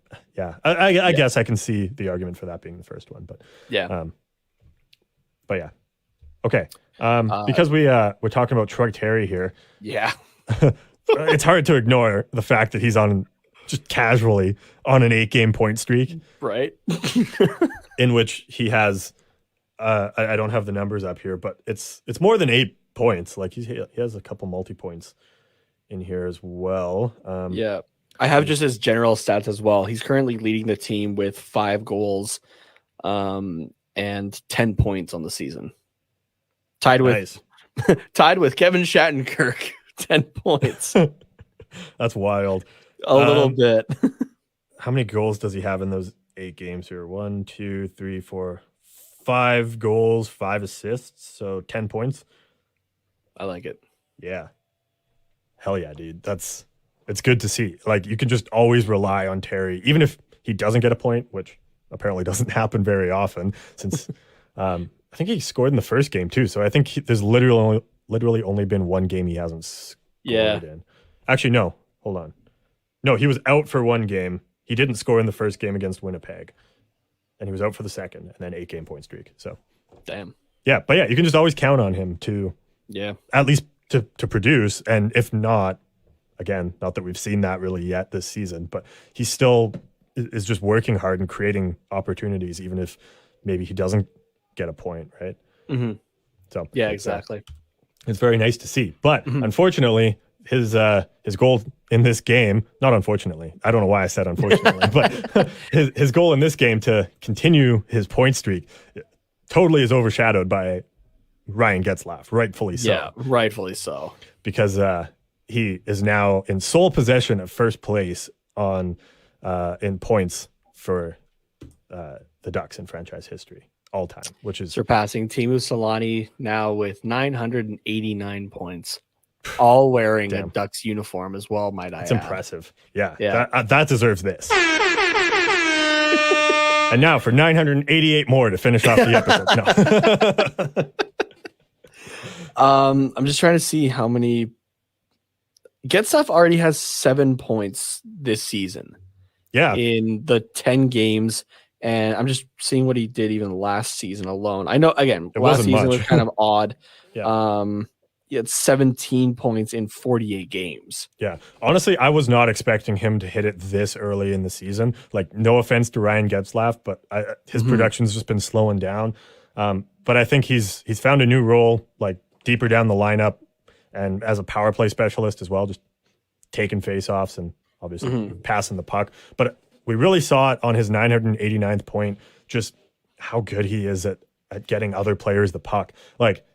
I guess I can see the argument for that being the first one. But okay. Because we're talking about Troy Terry here. Yeah, it's hard to ignore the fact that he's on just casually on an 8-game point streak, right? In which he has, I don't have the numbers up here, but it's more than 8 points. Like he has a couple multi-points in here as well. I have just his general stats as well. He's currently leading the team with 5 goals and 10 points on the season. Tied with Kevin Shattenkirk, 10 points. That's wild. A little bit. How many goals does he have in those 8 games here. 1, 2, 3, 4, 5 goals, 5 assists, so 10 points. I like it. Yeah. Hell yeah, dude. It's good to see. Like, you can just always rely on Terry, even if he doesn't get a point, which apparently doesn't happen very often, since I think he scored in the first game too. So I think there's literally only been one game he hasn't scored in. Actually, no. Hold on. No, he was out for one game. He didn't score in the first game against Winnipeg, and he was out for the second, and then 8-game point streak. So, damn. Yeah, but yeah, you can just always count on him to, at least to produce, and if not, again, not that we've seen that really yet this season, but he still is just working hard and creating opportunities, even if maybe he doesn't get a point, right? Mm-hmm. So yeah, exactly. It's very nice to see, but unfortunately, his goal in this game, not unfortunately, I don't know why I said unfortunately, but his goal in this game to continue his point streak totally is overshadowed by Ryan Getzlaf, rightfully so. Yeah, rightfully so. Because he is now in sole possession of first place on in points for the Ducks in franchise history all time, which is surpassing Teemu Selanne now with 989 points, all wearing a Ducks uniform as well, might I add. It's impressive. Yeah. That deserves this. And now for 988 more to finish off the episode. No. I'm just trying to see how many. Getzlaf already has 7 points this season. Yeah. In the 10 games. And I'm just seeing what he did even last season alone. I know, again, last season was kind of odd. He had 17 points in 48 games. Yeah. Honestly, I was not expecting him to hit it this early in the season. Like, no offense to Ryan Getzlaf, but his production's just been slowing down. But I think he's found a new role, like deeper down the lineup, and as a power play specialist as well, just taking faceoffs and obviously passing the puck. But we really saw it on his 989th point, just how good he is at getting other players the puck. Like,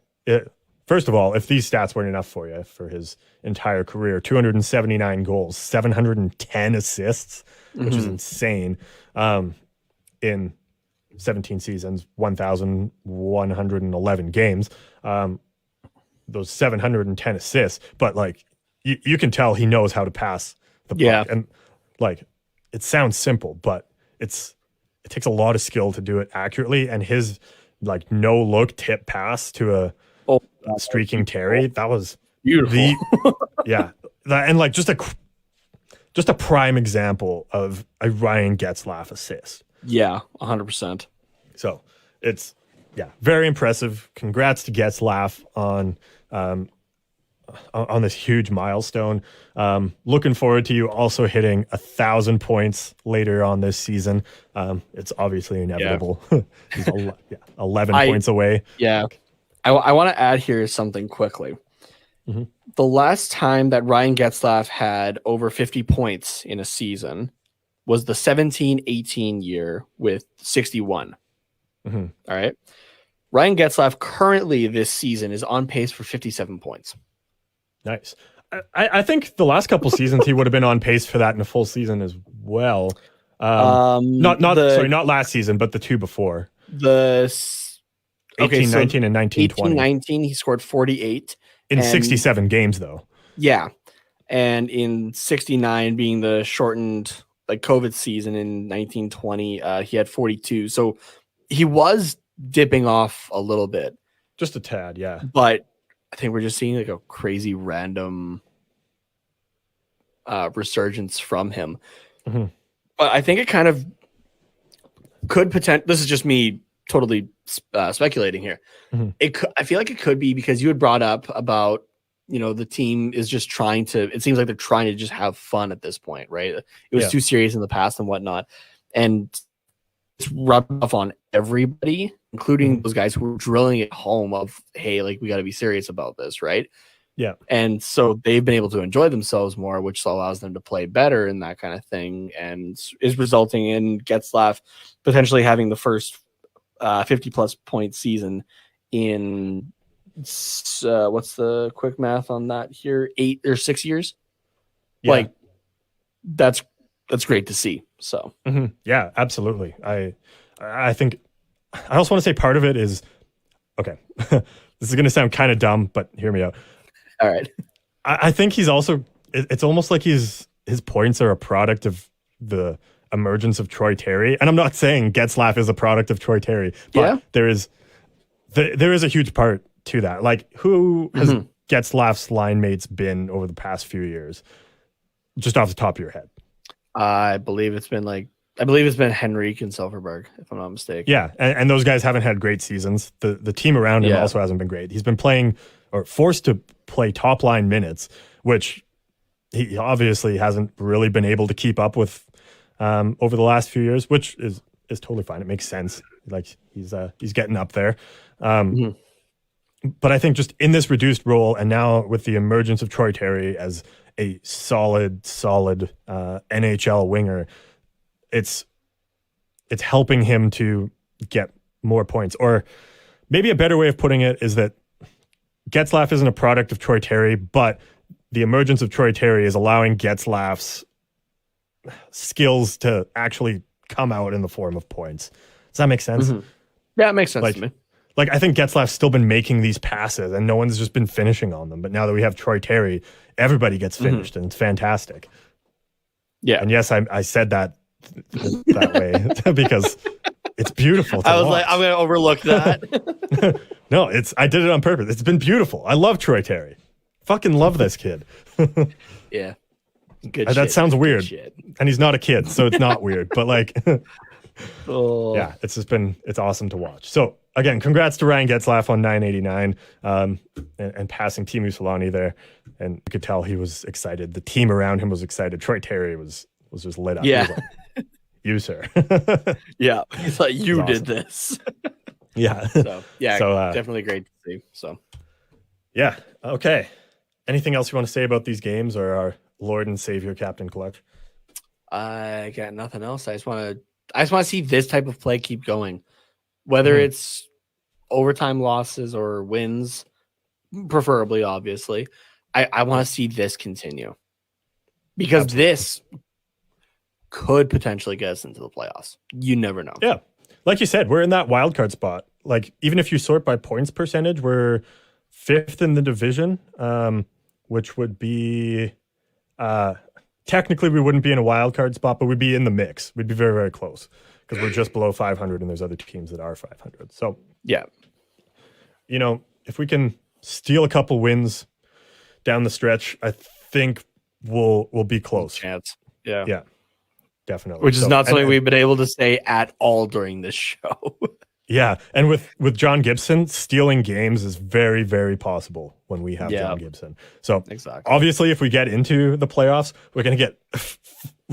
first of all, if these stats weren't enough for you for his entire career, 279 goals, 710 assists, which is insane, in 17 seasons, 1,111 games, those 710 assists. But, like, you can tell he knows how to pass the puck. And, like, it sounds simple, but it takes a lot of skill to do it accurately. And his, like, no-look tip pass to a streaking Terry, that was beautiful. And like just a prime example of a Ryan Getzlaf assist. Yeah, 100%. So it's very impressive. Congrats to Getzlaf on this huge milestone. Looking forward to you also hitting 1,000 points later on this season. It's obviously inevitable. He's 11 points away. Yeah. I want to add here something quickly. The last time that Ryan Getzlaf had over 50 points in a season was the 17-18 year with 61. All right. Ryan Getzlaf currently this season is on pace for 57 points. Nice. I think the last couple seasons he would have been on pace for that in a full season as well. Not last season, but the two before. 18, 19, and 19, 20. 19, he scored 48. In 67 games, though. Yeah. And in 69 being the shortened like COVID season in 1920, he had 42. So he was dipping off a little bit. Just a tad, yeah. But I think we're just seeing like a crazy random resurgence from him. But I think it kind of could this is just me totally speculating here. I feel like it could be because you had brought up about, the team is just it seems like they're trying to just have fun at this point, right? It was too serious in the past and whatnot. And it's rubbed off on everybody, including those guys who were drilling it home of, hey, like, we got to be serious about this, right? Yeah. And so they've been able to enjoy themselves more, which allows them to play better and that kind of thing, and is resulting in Getzlaf potentially having the first 50-plus point season in, what's the quick math on that here? 8 or 6 years? Yeah. Like, that's that's great to see. So Yeah, absolutely. I think I also want to say part of it is okay. This is going to sound kind of dumb, but hear me out. all right. I think he's also. It's almost like his points are a product of the emergence of Troy Terry, and I'm not saying Getzlaf is a product of Troy Terry, but there is a huge part to that. Like, who has Getzlaf's line mates been over the past few years? Just off the top of your head. I believe it's been Henrique and Silverberg, if I'm not mistaken. Yeah, and those guys haven't had great seasons. The team around him also hasn't been great. He's been playing or forced to play top line minutes, which he obviously hasn't really been able to keep up with over the last few years, which is totally fine. It makes sense. Like he's getting up there. But I think just in this reduced role, and now with the emergence of Troy Terry as a solid NHL winger, it's helping him to get more points. Or maybe a better way of putting it is that Getzlaf isn't a product of Troy Terry, but the emergence of Troy Terry is allowing Getzlaf's skills to actually come out in the form of points. Does that make sense? Yeah, it makes sense to me. Like, I think Getzlaf's still been making these passes and no one's just been finishing on them. But now that we have Troy Terry, everybody gets finished and it's fantastic. Yeah. And yes, I said that way because it's beautiful to I was watch. like, I'm going to overlook that. No, I did it on purpose. It's been beautiful. I love Troy Terry. Fucking love this kid. Yeah. Good that shit. sounds weird. Shit. And he's not a kid, so it's not weird. But like, yeah, it's awesome to watch. So again, congrats to Ryan Getzlaf on 989 and passing Teemu Solani there. And you could tell he was excited. The team around him was excited. Troy Terry was just lit up. Yeah. He was like, you, sir. Yeah. He thought you did this. Yeah. So definitely great to see. So yeah. Okay. Anything else you want to say about these games or our Lord and Savior Captain Clutch? I got nothing else. I just want to see this type of play keep going, whether it's overtime losses or wins, preferably, obviously. I want to see this continue because this could potentially get us into the playoffs. You never know. Yeah. Like you said, we're in that wild card spot. Like, even if you sort by points percentage, we're 5th in the division, which would be technically we wouldn't be in a wild card spot, but we'd be in the mix. We'd be very, very close because we're just below 500 and there's other teams that are 500. So, yeah, if we can steal a couple wins down the stretch, I think we'll be close. Chance. Yeah. Yeah. Definitely. Which is not something we've been able to say at all during this show. Yeah. And with John Gibson, stealing games is very, very possible when we have John Gibson. So exactly. Obviously, if we get into the playoffs, we're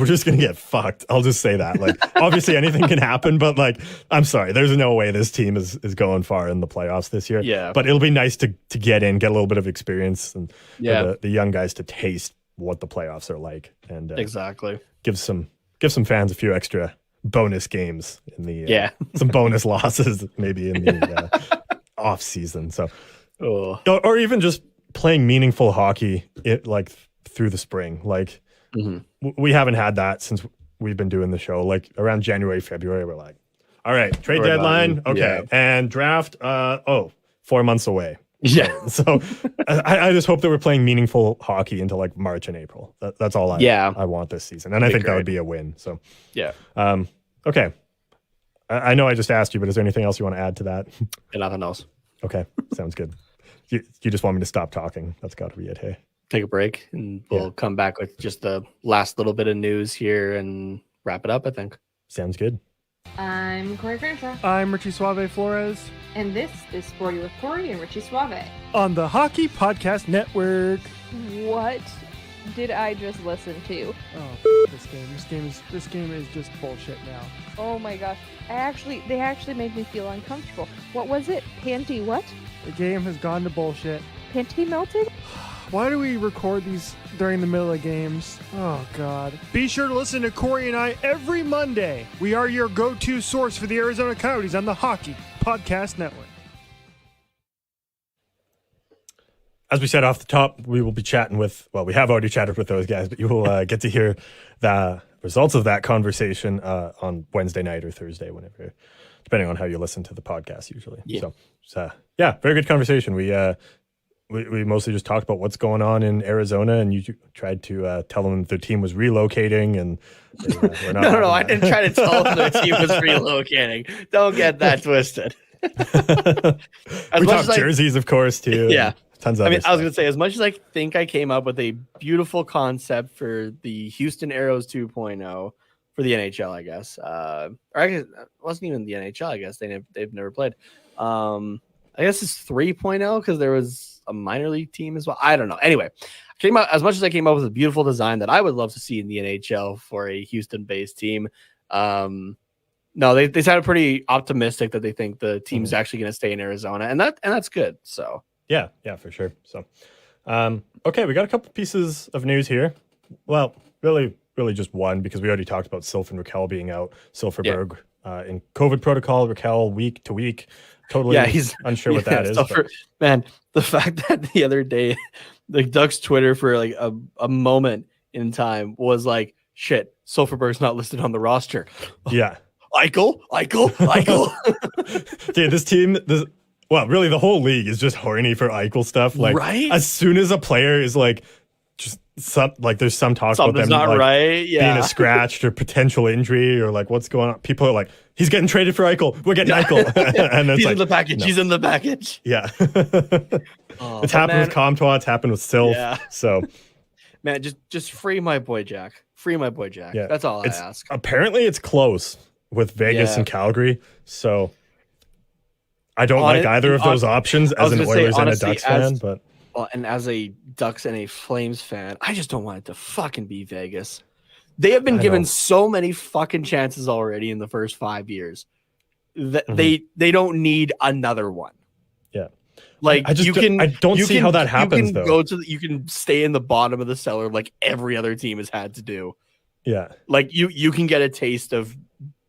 just going to get fucked. I'll just say that. Like, obviously anything can happen, but like, I'm sorry, there's no way this team is going far in the playoffs this year. Yeah. But it'll be nice to get in, get a little bit of experience and for the young guys to taste what the playoffs are like. And exactly. Give some fans a few extra bonus games in the some bonus losses maybe in the off season. So or even just playing meaningful hockey like through the spring. Like we haven't had that since we've been doing the show. Like around January, February, we're like, all right, trade deadline, and draft 4 months away. Yeah. So I just hope that we're playing meaningful hockey into like March and April. That's all I want this season. And I think that would be a win. So yeah. Okay. I know I just asked you, but is there anything else you want to add to that? Nothing else. Okay. Sounds good. You just want me to stop talking. That's got to be it. Hey. Take a break and we'll come back with just the last little bit of news here and wrap it up, I think. Sounds good. I'm Corey Crenshaw. I'm Richie Suave Flores. And this is Sporty with Corey and Richie Suave. On the Hockey Podcast Network. What did I just listen to? Oh, this game is just bullshit now. Oh my gosh. They actually made me feel uncomfortable. What was it? Panty what? The game has gone to bullshit. Panty melted? Why do we record these during the middle of games? Oh, God. Be sure to listen to Corey and I every Monday. We are your go-to source for the Arizona Coyotes on the Hockey Podcast Network. As we said off the top, we will be chatting we have already chatted with those guys, but you will get to hear the results of that conversation on Wednesday night or Thursday, whenever, depending on how you listen to the podcast usually. Yeah. So yeah, very good conversation. We mostly just talked about what's going on in Arizona, and you tried to tell them their team was relocating, and we're not No, I didn't try to tell them their team was relocating. Don't get that twisted. We talked jerseys, of course, too. Yeah. Tons of I was stuff. going to say, as much as I think I came up with a beautiful concept for the Houston Aeros 2.0 for the NHL, I guess, or I guess it wasn't even the NHL. I guess they've never played. I guess it's 3.0 because there was a minor league team as well. I don't know. Anyway, came out as much as I came up with a beautiful design that I would love to see in the NHL for a Houston-based team. No, they sounded pretty optimistic that they think the team's actually going to stay in Arizona, and that's good. So yeah, for sure. So, okay, we got a couple pieces of news here. Well, really just one, because we already talked about Sylph and Raquel being out. Silverberg in COVID protocol, Raquel week to week. Totally he's unsure what that is. Man, the fact that the other day, the Ducks Twitter for like a moment in time was like, shit, Silverberg's not listed on the roster. Yeah. Eichel. Dude, this team, well, really the whole league is just horny for Eichel stuff. Like, right? As soon as a player is like, just there's some talk about them not like, right. being a scratched or potential injury or like what's going on. People are like, he's getting traded for Eichel. We're getting Eichel. And it's he's like, in the package. No. He's in the package. Yeah. It's happened with Comtois. It's happened with Sylph. Yeah. So, man, just free my boy Jack. Free my boy Jack. Yeah. That's all I ask. Apparently, it's close with Vegas and Calgary. So, I don't like either of those options as an Oilers and a Ducks fan. But and as a Ducks and a Flames fan, I just don't want it to fucking be Vegas. They have been given so many fucking chances already in the first 5 years that they don't need another one. Yeah. Like I don't see how that happens, though. You can stay in the bottom of the cellar like every other team has had to do. Yeah. Like you can get a taste of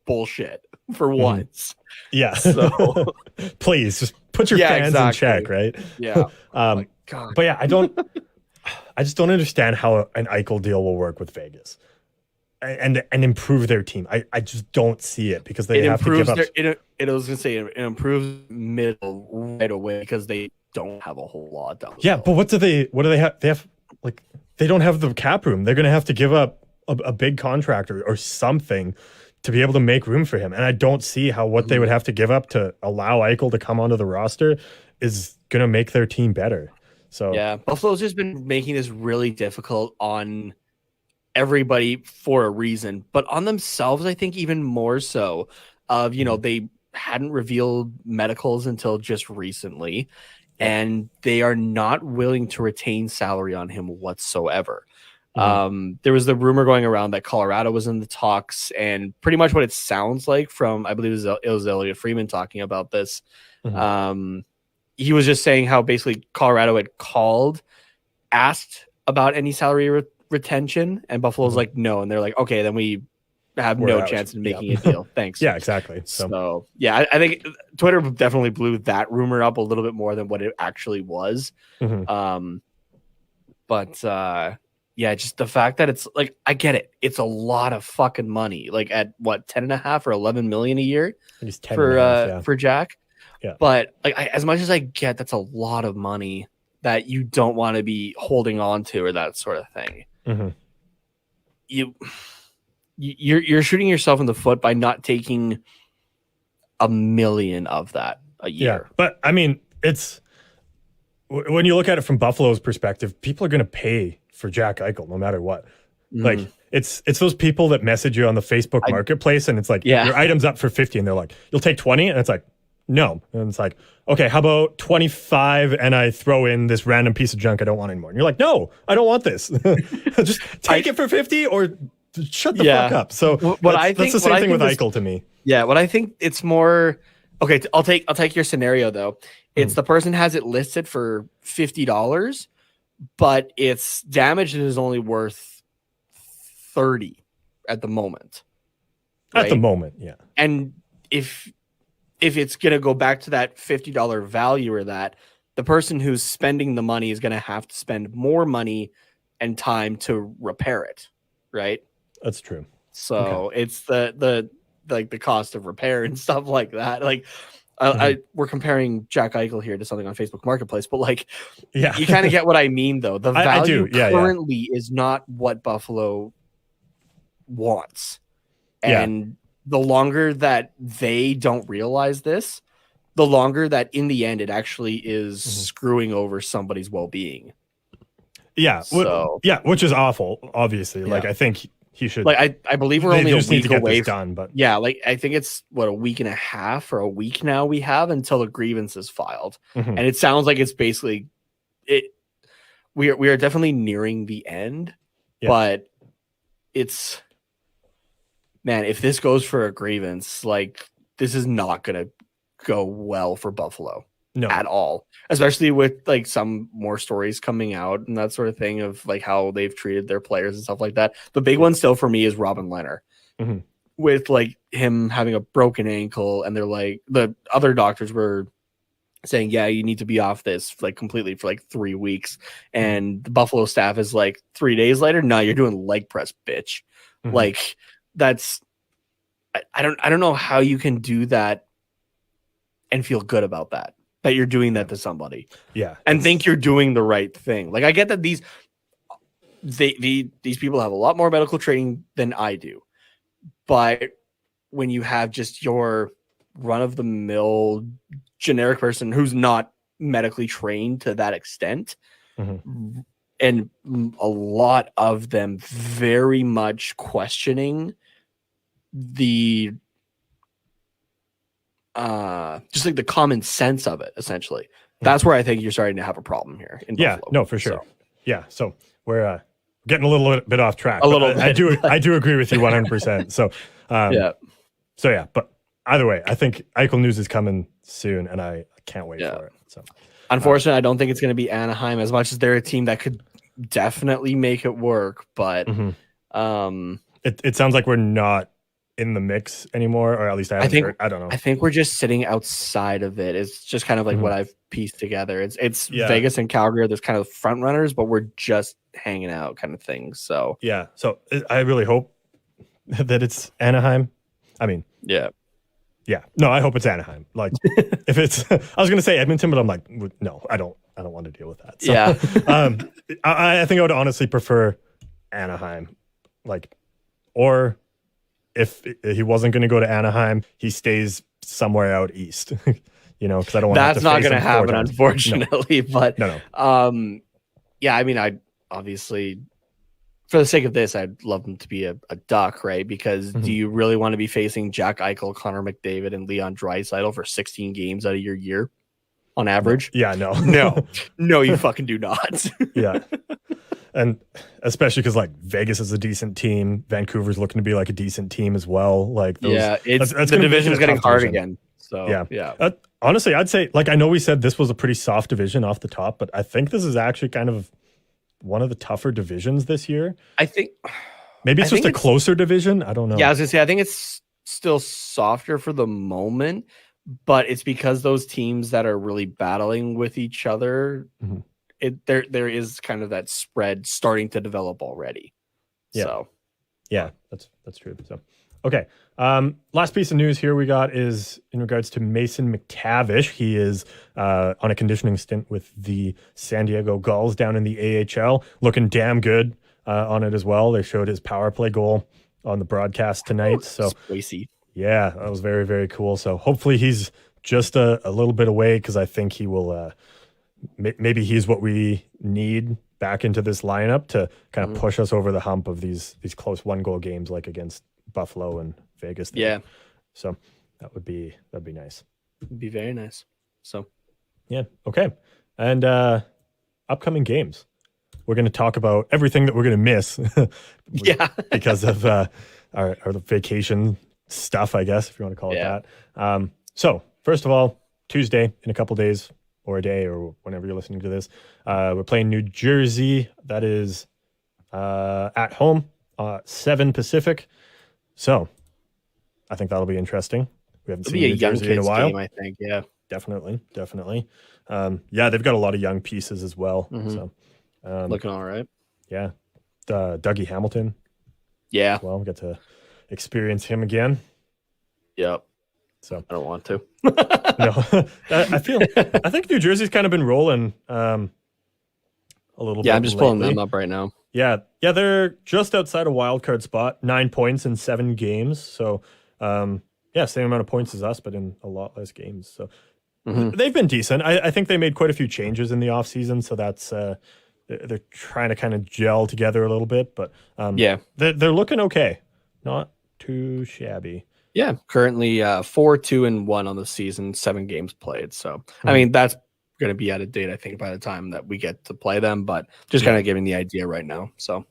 bullshit for once. Yeah. So please just put your fans in check, right? Yeah. Oh my God. But yeah, I just don't understand how an Eichel deal will work with Vegas and improve their team. I just don't see it because they have to give up. I was gonna say it improves middle right away because they don't have a whole lot down. Yeah, but what do they have? They have like they don't have the cap room. They're gonna have to give up a big contract or something to be able to make room for him. And I don't see how what they would have to give up to allow Eichel to come onto the roster is gonna make their team better. So yeah, Buffalo's just been making this really difficult on everybody for a reason, but on themselves, I think even more so. They hadn't revealed medicals until just recently, and they are not willing to retain salary on him whatsoever. There was the rumor going around that Colorado was in the talks, and pretty much what it sounds like from, I believe it was Elliot Freeman talking about this. He was just saying how basically Colorado had asked about any salary retention, and Buffalo's like, no. And they're like, okay, then we have no chance in making a deal. Thanks. Yeah, exactly. So yeah, I think Twitter definitely blew that rumor up a little bit more than what it actually was. Yeah, just the fact that it's like, I get it. It's a lot of fucking money. Like at what, 10.5 or 11 million a year for Jack. Yeah. But like, as much as I get, that's a lot of money that you don't want to be holding on to or that sort of thing. You're shooting yourself in the foot by not taking $1 million of that a year. Yeah, but I mean, it's when you look at it from Buffalo's perspective, people are going to pay for Jack Eichel no matter what. Like it's those people that message you on the Facebook marketplace and it's like, your item's up for 50 and they're like, you'll take 20, and it's like, no. And it's like, okay, how about 25 and I throw in this random piece of junk I don't want anymore. And you're like, no, I don't want this. Just take it for 50 or shut the fuck up. So that's the same thing with Eichel to me. Yeah, what I think it's more, okay, I'll take your scenario though. It's the person has it listed for $50, but it's damaged and is only worth 30 at the moment. Right? At the moment, yeah. And if it's going to go back to that $50 value or that, the person who's spending the money is going to have to spend more money and time to repair it, right? That's true. So it's the like the cost of repair and stuff like that. Like we're comparing Jack Eichel here to something on Facebook Marketplace, but like you kind of get what I mean though. The value currently is not what Buffalo wants. And the longer that they don't realize this, the longer that in the end it actually is screwing over somebody's well-being. Yeah. So, which is awful, obviously. Like I think he should, like I believe we're only a week away done, but like I think it's a week and a half or a week now we have until the grievance is filed. And it sounds like it's basically we are definitely nearing the end, but it's, man, if this goes for a grievance, like this is not going to go well for Buffalo at all, especially with like some more stories coming out and that sort of thing of like how they've treated their players and stuff like that. The big one still for me is Robin Lehner with like him having a broken ankle, and they're like, the other doctors were saying, yeah, you need to be off this like completely for like 3 weeks. And the Buffalo staff is like 3 days later, no, you're doing leg press, bitch. Like that's, I don't know how you can do that and feel good about that you're doing that to somebody. Yeah. And think you're doing the right thing. Like I get that these people have a lot more medical training than I do. But when you have just your run of the mill generic person who's not medically trained to that extent, and a lot of them very much questioning the just like the common sense of it, essentially. That's where I think you're starting to have a problem here in Buffalo. No, for sure. So we're getting a little bit off track. I do agree with you 100%. So but either way, I think Eichel news is coming soon, and I can't wait for it. So unfortunately, I don't think it's going to be Anaheim, as much as they're a team that could definitely make it work, but it sounds like we're not in the mix anymore, or at least I don't know. I think we're just sitting outside of it. It's just kind of like what I've pieced together. It's Vegas and Calgary are those kind of front runners, but we're just hanging out kind of thing. So so I really hope that it's Anaheim. I mean, no, I hope it's Anaheim. Like if it's, I was going to say Edmonton, but I'm like, no, I don't want to deal with that. So, I think I would honestly prefer Anaheim, like, or if he wasn't going to go to Anaheim, he stays somewhere out east, because I don't want that's not going to happen, unfortunately. No. But no. I mean, I obviously, for the sake of this, I'd love him to be a Duck, right? Because do you really want to be facing Jack Eichel, Connor McDavid, and Leon Draisaitl for 16 games out of your year on average? No, you fucking do not. And especially because like Vegas is a decent team, Vancouver's looking to be like a decent team as well. Like those, it's the division's getting hard again. So honestly, I'd say, like, I know we said this was a pretty soft division off the top, but I think this is actually kind of one of the tougher divisions this year. I think maybe it's just a closer division. I don't know. Yeah, I was gonna say I think it's still softer for the moment, but it's because those teams that are really battling with each other. There is kind of that spread starting to develop already. So that's true. So okay, last piece of news here we got is in regards to Mason McTavish. He is on a conditioning stint with the San Diego Gulls down in the AHL, looking damn good on it as well. They showed his power play goal on the broadcast tonight. So spicy. Yeah, that was very, very cool. So hopefully he's just a little bit away, because I think he will maybe he's what we need back into this lineup to kind of push us over the hump of these close 1-goal games like against Buffalo and Vegas. So that'd be nice. It'd be very nice. So okay. And upcoming games, we're going to talk about everything that we're going to miss because of our vacation stuff, I guess, if you want to call it that. So first of all, Tuesday in a couple days, or a day, or whenever you're listening to this, we're playing New Jersey. That is at home, 7 Pacific. So I think that'll be interesting. We haven't seen New Jersey in a while. Game, I think. Yeah, definitely. They've got a lot of young pieces as well. So looking all right. Yeah, Dougie Hamilton. Yeah. Well, we get to experience him again. Yep. So I don't want to. no, I think New Jersey's kind of been rolling a little bit. Yeah, I'm just pulling lately. them up right now. Yeah, they're just outside a wild card spot, 9 points in 7 games. So, same amount of points as us, but in a lot less games. So they've been decent. I think they made quite a few changes in the offseason, so that's they're trying to kind of gel together a little bit. But they're looking okay, not too shabby. Yeah, currently 4-2-1 on the season, 7 games played. So I mean that's going to be out of date, I think, by the time that we get to play them. But just kind of giving the idea right now. So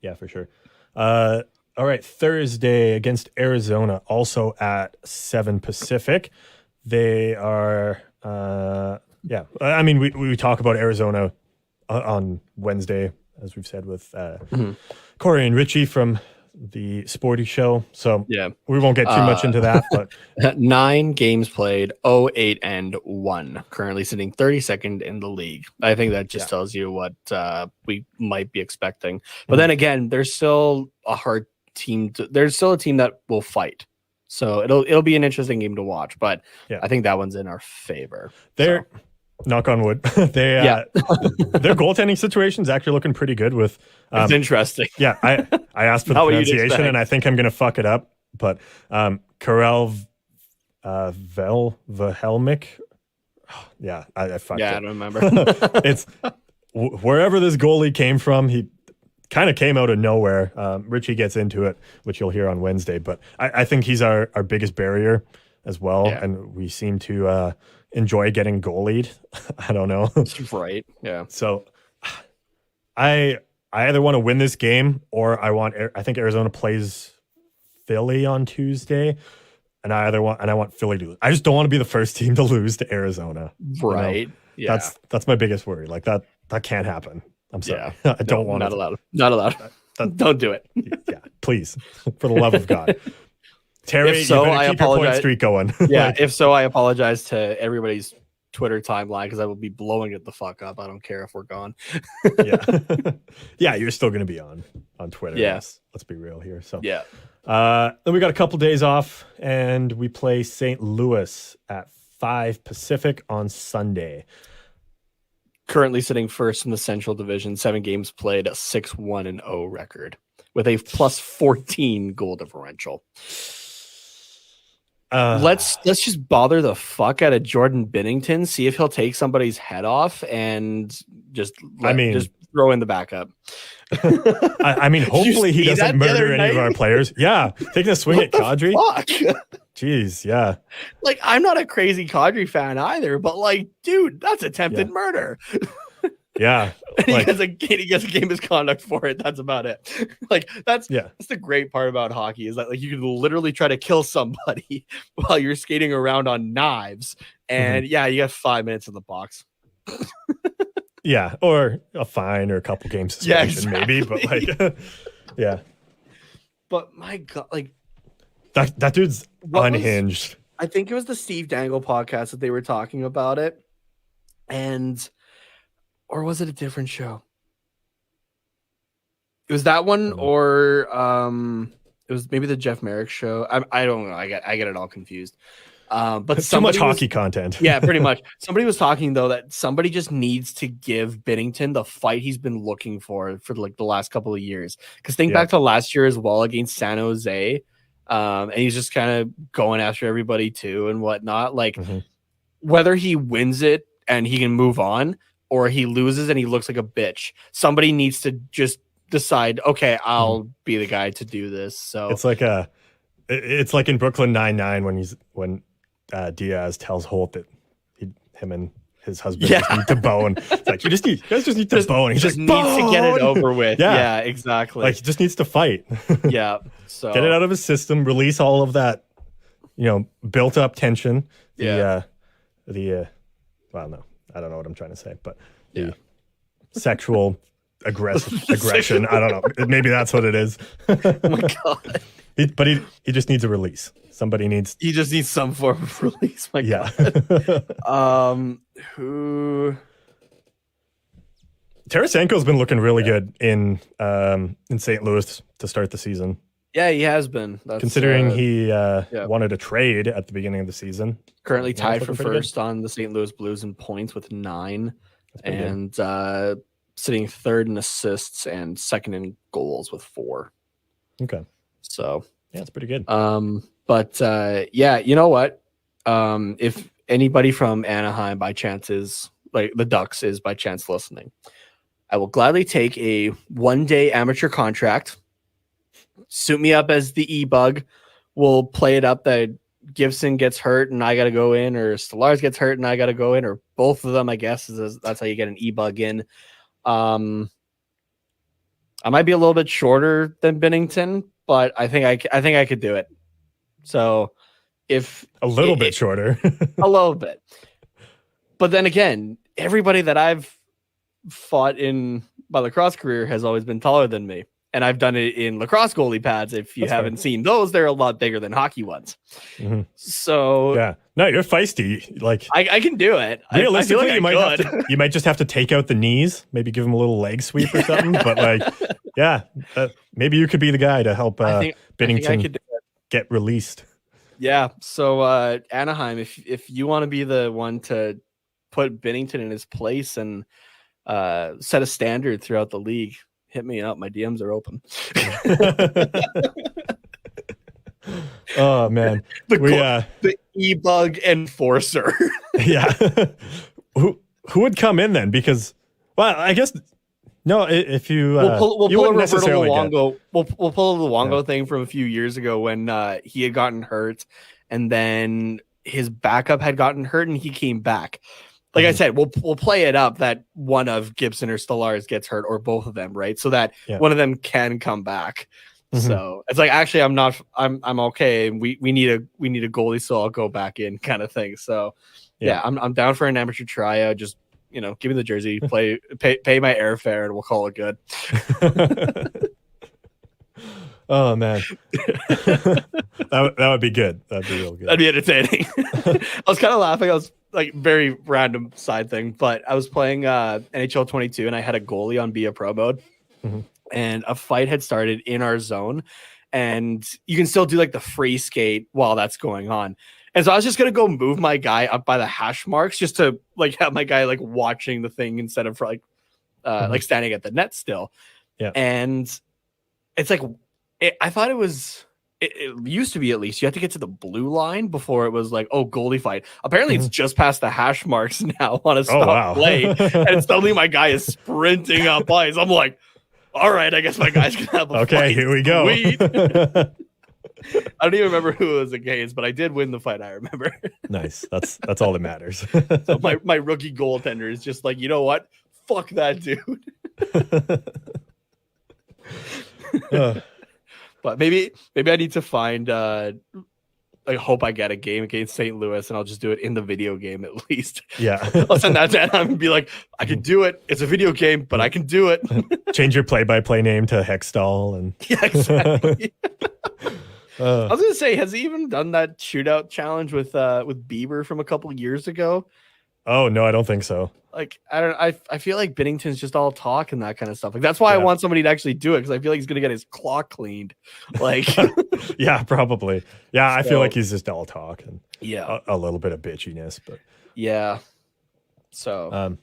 yeah, for sure. All right, Thursday against Arizona, also at 7 Pacific. They are I mean we talk about Arizona on Wednesday, as we've said, with Corey and Richie from the Sporty Show. So we won't get too much into that. But 9 games played, 0-8-1. Currently sitting 32nd in the league. I think that just tells you what we might be expecting. But then again, there's still a hard team. There's still a team that will fight. So it'll be an interesting game to watch. But I think that one's in our favor. They're knock on wood. Their goaltending situation is actually looking pretty good. With it's interesting. Yeah, I asked for the pronunciation, and I think I'm going to fuck it up. But Karel Vahelmik. Yeah, I fucked it. Yeah, I don't remember. It's wherever this goalie came from. He kind of came out of nowhere. Richie gets into it, which you'll hear on Wednesday. But I think he's our biggest barrier as well, and we seem to enjoy getting goalied. I don't know. Right. Yeah. So I either want to win this game or I think Arizona plays Philly on Tuesday, and I want Philly to lose. I just don't want to be the first team to lose to Arizona. Right. You know? Yeah. That's my biggest worry. Like that can't happen. I'm sorry. I don't want it. Not allowed. Don't do it. Yeah, please. For the love of God. Terry, if so, you better I keep your apologize. point streak going. Yeah, if so, I apologize to everybody's Twitter timeline because I will be blowing it the fuck up. I don't care if we're gone. Yeah, you're still going to be on Twitter. Yeah. Let's be real here. So yeah. Then we got a couple days off, and we play St. Louis at 5 Pacific on Sunday. Currently sitting first in the Central Division, 7 games played, a 6-1-0 record with a plus 14 goal differential. Let's just bother the fuck out of Jordan Binnington, see if he'll take somebody's head off, and just throw in the backup. I mean, hopefully he doesn't murder any of our players. Yeah, taking a swing at Kadri. Jeez, yeah. Like, I'm not a crazy Kadri fan either, but like, dude, that's attempted murder. Yeah, and he gets a game misconduct for it. That's about it. Like, that's the great part about hockey is that like you can literally try to kill somebody while you're skating around on knives, and you got 5 minutes in the box. Yeah, or a fine or a couple games suspension, maybe. But like, yeah. But my God, like that dude's unhinged. I think it was the Steve Dangle podcast that they were talking about it, or was it a different show? It was that one, or it was maybe the Jeff Merrick show. I don't know. I get it all confused. But too much hockey content. Yeah, pretty much. Somebody was talking though that somebody just needs to give Binnington the fight he's been looking for like the last couple of years. Because think back to last year as well against San Jose, and he's just kind of going after everybody too and whatnot. Like whether he wins it and he can move on, or he loses and he looks like a bitch, somebody needs to just decide, okay, I'll be the guy to do this. So it's like in Brooklyn Nine-Nine when Diaz tells Holt that him and his husband just need to bone. It's like you guys just need to bone. He just needs to get it over with. Yeah, exactly. Like he just needs to fight. Yeah. So get it out of his system, release all of that, built up tension. Well, no, I don't know what I'm trying to say, but the sexual aggression. I don't know. Maybe that's what it is. Oh my God. But he just needs a release. He just needs some form of release. My God. Who? Tarasenko's been looking really good in St. Louis to start the season. Yeah, he has been. That's, Considering he wanted a trade at the beginning of the season. currently Yeah, tied it's for looking pretty first on the St. Louis Blues in points with 9, pretty good. and sitting third in assists and second in goals with 4. Okay. So Yeah, it's pretty good. but yeah, you know what? If anybody from Anaheim by chance is like the Ducks is by chance listening, I will gladly take a 1-day amateur contract. Suit me up as the e-bug. We'll play it up that Gibson gets hurt and I got to go in, or Stolarz gets hurt and I got to go in, or both of them, I guess, that's how you get an e-bug in. I might be a little bit shorter than Binnington, but I think I could do it. So if A little bit shorter. a little bit, but then again, everybody that I've fought in my lacrosse career has always been taller than me. And I've done it in lacrosse goalie pads. If you That's haven't fair. seen those, they're a lot bigger than hockey ones. Mhm. So Yeah. No, you're feisty. Like, I can do it. I feel realistically, like you might I could. you might just have to take out the knees, maybe give him a little leg sweep or something. But like, yeah, maybe you could be the guy to help I think I Binnington could do it. get released. Yeah. So Anaheim, if you want to be the one to put Binnington in his place and set a standard throughout the league, hit me up. My DMs are open. Oh man, The e-bug enforcer. yeah. Who would come in then? Because, well, I guess no. If you We'll pull you a wouldn't Roberto necessarily get- Luongo. We'll pull the Luongo thing from a few years ago when he had gotten hurt, and then his backup had gotten hurt, and he came back. Like I said, we'll play it up that one of Gibson or Stolarz gets hurt, or both of them, right? So that one of them can come back. Mhm. So it's like, actually, I'm okay. We need a goalie, so I'll go back in, kind of thing. So yeah, I'm down for an amateur tryout. Just give me the jersey, pay my airfare, and we'll call it good. Oh man, that would be good. That'd be real good. That'd be entertaining. I was kind of laughing. I was like, very random side thing, but I was playing NHL 22 and I had a goalie on Be a Pro mode, and a fight had started in our zone, and you can still do like the free skate while that's going on. And so I was just gonna go move my guy up by the hash marks just to like have my guy like watching the thing instead of like standing at the net still. Yeah. And it's like, I thought it was. It used to be, at least, you had to get to the blue line before it was like, oh, goalie fight. Apparently, it's just past the hash marks now on a stop play. And suddenly my guy is sprinting up ice. I'm like, all right, I guess my guy's going to have a Okay, fight. here we go. Sweet. I don't even remember who it was against, but I did win the fight, I remember. Nice. That's all that matters. So my rookie goaltender is just like, you know what? Fuck that dude. But maybe I need to find I hope I get a game against St. Louis, and I'll just do it in the video game at least. Yeah. I'll send that to Anaheim and be like, I can do it. It's a video game, but I can do it. Change your play-by-play name to Hextall and Yeah, exactly. I was gonna say, has he even done that shootout challenge with Bieber from a couple years ago? Oh no, I don't think so. Like, I feel like Binnington's just all talk and that kind of stuff. Like, that's why I want somebody to actually do it, because I feel like he's gonna get his claw cleaned. Like, yeah, probably. Yeah, I feel like he's just all talk and a little bit of bitchiness, but yeah. So,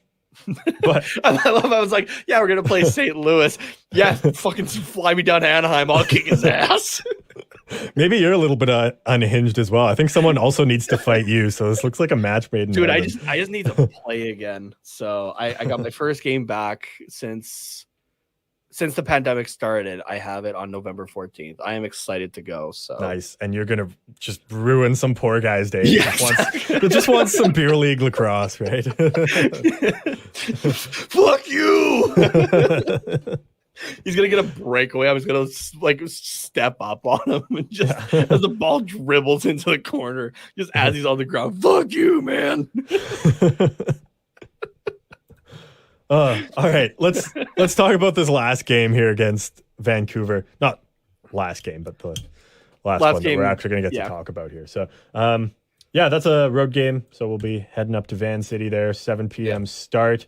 but I was like, yeah, we're gonna play St. Louis. Yeah, fucking fly me down to Anaheim. I'll kick his ass. maybe you're a little bit unhinged as well. I think someone also needs to fight you. So this looks like a match made in Dude, heaven. I just need to play again. So I got my first game back since the pandemic started. I have it on November 14th. I am excited to go. So Nice. And you're gonna just ruin some poor guy's day. Yeah, He just wants some beer league lacrosse, right? Fuck you. He's gonna get a breakaway. I was gonna like step up on him and just as the ball dribbles into the corner, just as he's on the ground. Fuck you, man. All right, let's talk about this last game here against Vancouver. Not last game, but the last one game, that we're actually going to get to talk about here. So, yeah, that's a road game. So we'll be heading up to Van City there, 7 p.m. start.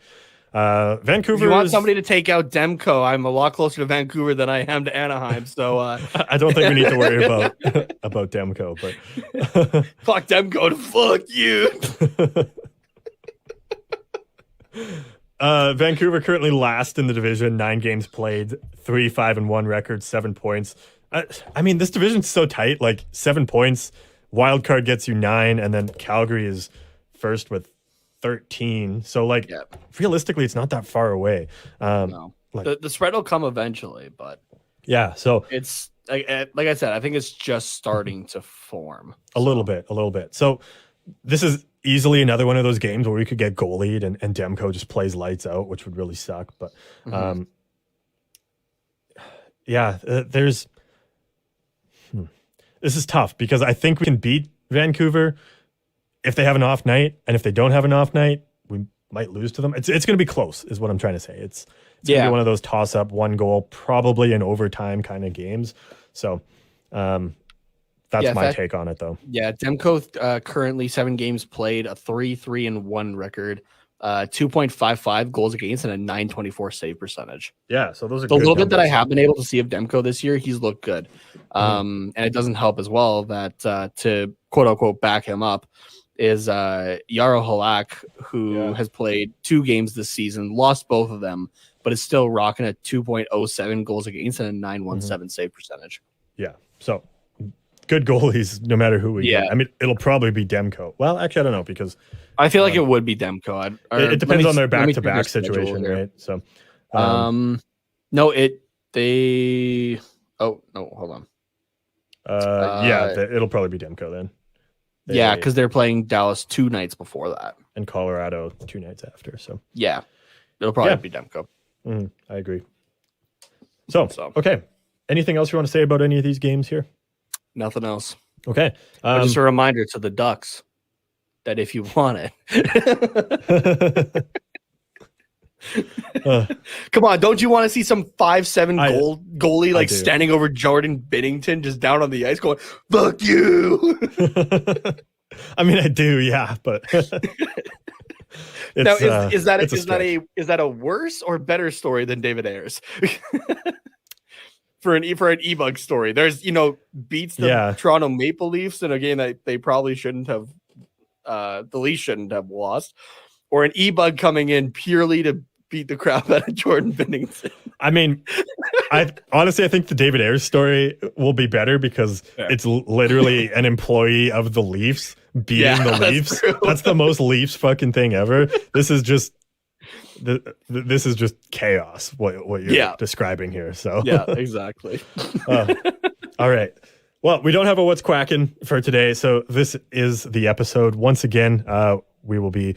Vancouver. If you want somebody to take out Demko, I'm a lot closer to Vancouver than I am to Anaheim. So I don't think we need to worry about Demko, but fuck Demko to fuck you. Vancouver currently last in the division, 9 games played, 3-5-1 record, 7 points. I mean, this division's so tight, like 7 points. Wild card gets you 9, and then Calgary is first with 13. So, like, realistically, it's not that far away. No. Like, the spread will come eventually, but yeah. So it's like I said, I think it's just starting to form a little bit. So this is easily another one of those games where we could get goalied and Demko just plays lights out, which would really suck. But there's. This is tough because I think we can beat Vancouver if they have an off night, and if they don't have an off night, we might lose to them. It's going to be close, is what I'm trying to say. It's going to be one of those toss-up, 1 goal, probably in overtime kind of games. So that's my take on it, though. Yeah, Demko currently 7 games played, a 3-3-1 record, 2.55 goals against, and a 924 save percentage. Yeah, so those are the good little numbers. bit that I have been able to see of Demko this year, he's looked good. And it doesn't help as well that to quote unquote back him up is Yaro Halak, who has played 2 games this season, lost both of them, but is still rocking a 2.07 goals against and a 917 save percentage. Yeah, so good goalies no matter who we get. I mean, it'll probably be Demko. Well, actually, I don't know because I feel like it would be Demko. It depends on their back-to-back situation, right? So, hold on. It'll probably be Demko then. Because they're playing Dallas 2 nights before that, and Colorado 2 nights after. So it'll probably be Demko. I agree. So okay. Anything else you want to say about any of these games here? Nothing else. Okay. Just a reminder to the Ducks that if you want it, come on, don't you want to see some 5'7" goalie like standing over Jordan Binnington just down on the ice going, fuck you? I mean, I do, yeah, but now is that a worse or better story than David Ayers? For an e-bug story, there's beats the Toronto Maple Leafs in a game that they probably shouldn't have, the Leafs shouldn't have lost, or an e-bug coming in purely to beat the crap out of Jordan Binnington. I mean, I think the David Ayers story will be better because it's literally an employee of the Leafs beating the Leafs. That's the most Leafs fucking thing ever. This is just chaos. What you're describing here. So yeah, exactly. All right. Well, we don't have a What's Quacking for today, so this is the episode. Once again, we will be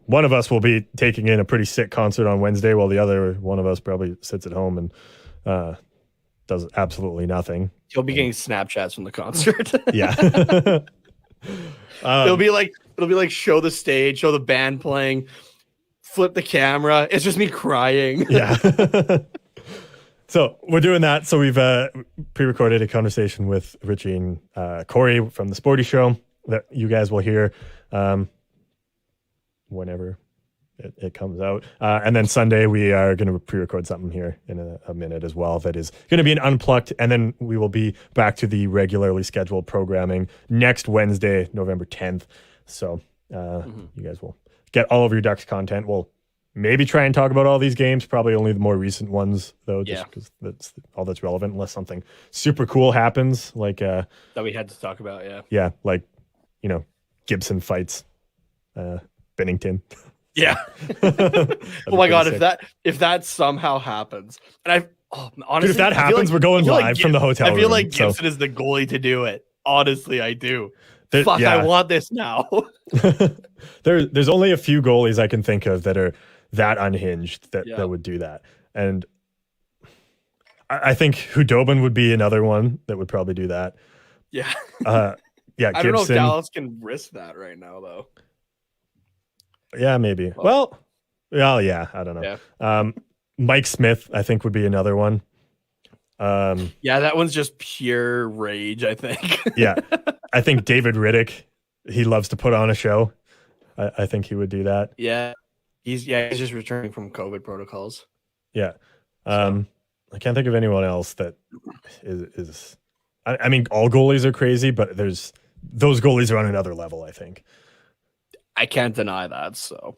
one of us will be taking in a pretty sick concert on Wednesday, while the other one of us probably sits at home and does absolutely nothing. He'll be getting Snapchats from the concert. Yeah. It'll be like show the stage, show the band playing, flip the camera. It's just me crying. Yeah. So we're doing that. So we've pre-recorded a conversation with Richie and Corey from the Sporty Show that you guys will hear whenever it comes out. And then Sunday we are going to pre-record something here in a minute as well that is going to be an unplugged. And then we will be back to the regularly scheduled programming next Wednesday, November 10th. So you guys will get all of your Ducks content. We'll maybe try and talk about all these games, probably only the more recent ones, though, just because that's all that's relevant, unless something super cool happens, like that we had to talk about. Yeah, like Gibson fights Binnington. Yeah. Oh my god, sick. if that somehow happens, and honestly, dude, if that happens, we're going live from the hotel room. I feel like Gibson is the goalie to do it. Honestly, I do. I want this now. There's only a few goalies I can think of that are that unhinged that would do that. And I think Hudobin would be another one that would probably do that. Yeah. Yeah. I don't know if Dallas can risk that right now, though. Yeah, maybe. Well, yeah, I don't know. Yeah. Mike Smith, I think, would be another one. Yeah, that one's just pure rage, I think. Yeah. I think David Riddick, he loves to put on a show. I think he would do that. Yeah. He's just returning from COVID protocols. Yeah. I can't think of anyone else that is I mean, all goalies are crazy, but those goalies are on another level, I think. I can't deny that. So,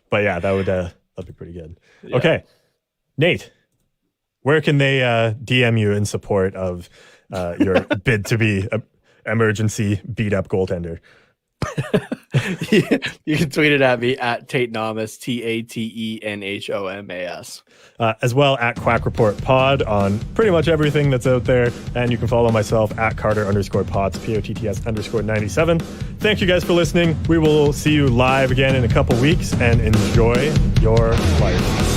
but yeah, that'd be pretty good. Yeah. Okay, Nate, where can they DM you in support of your bid to be an emergency beat up goaltender? You can tweet it at me at Tate Nomas, TATENHOMAS. As well at Quack Report Pod on pretty much everything that's out there. And you can follow myself at Carter_Pots, POTTS_97. Thank you guys for listening. We will see you live again in a couple weeks, and enjoy your life.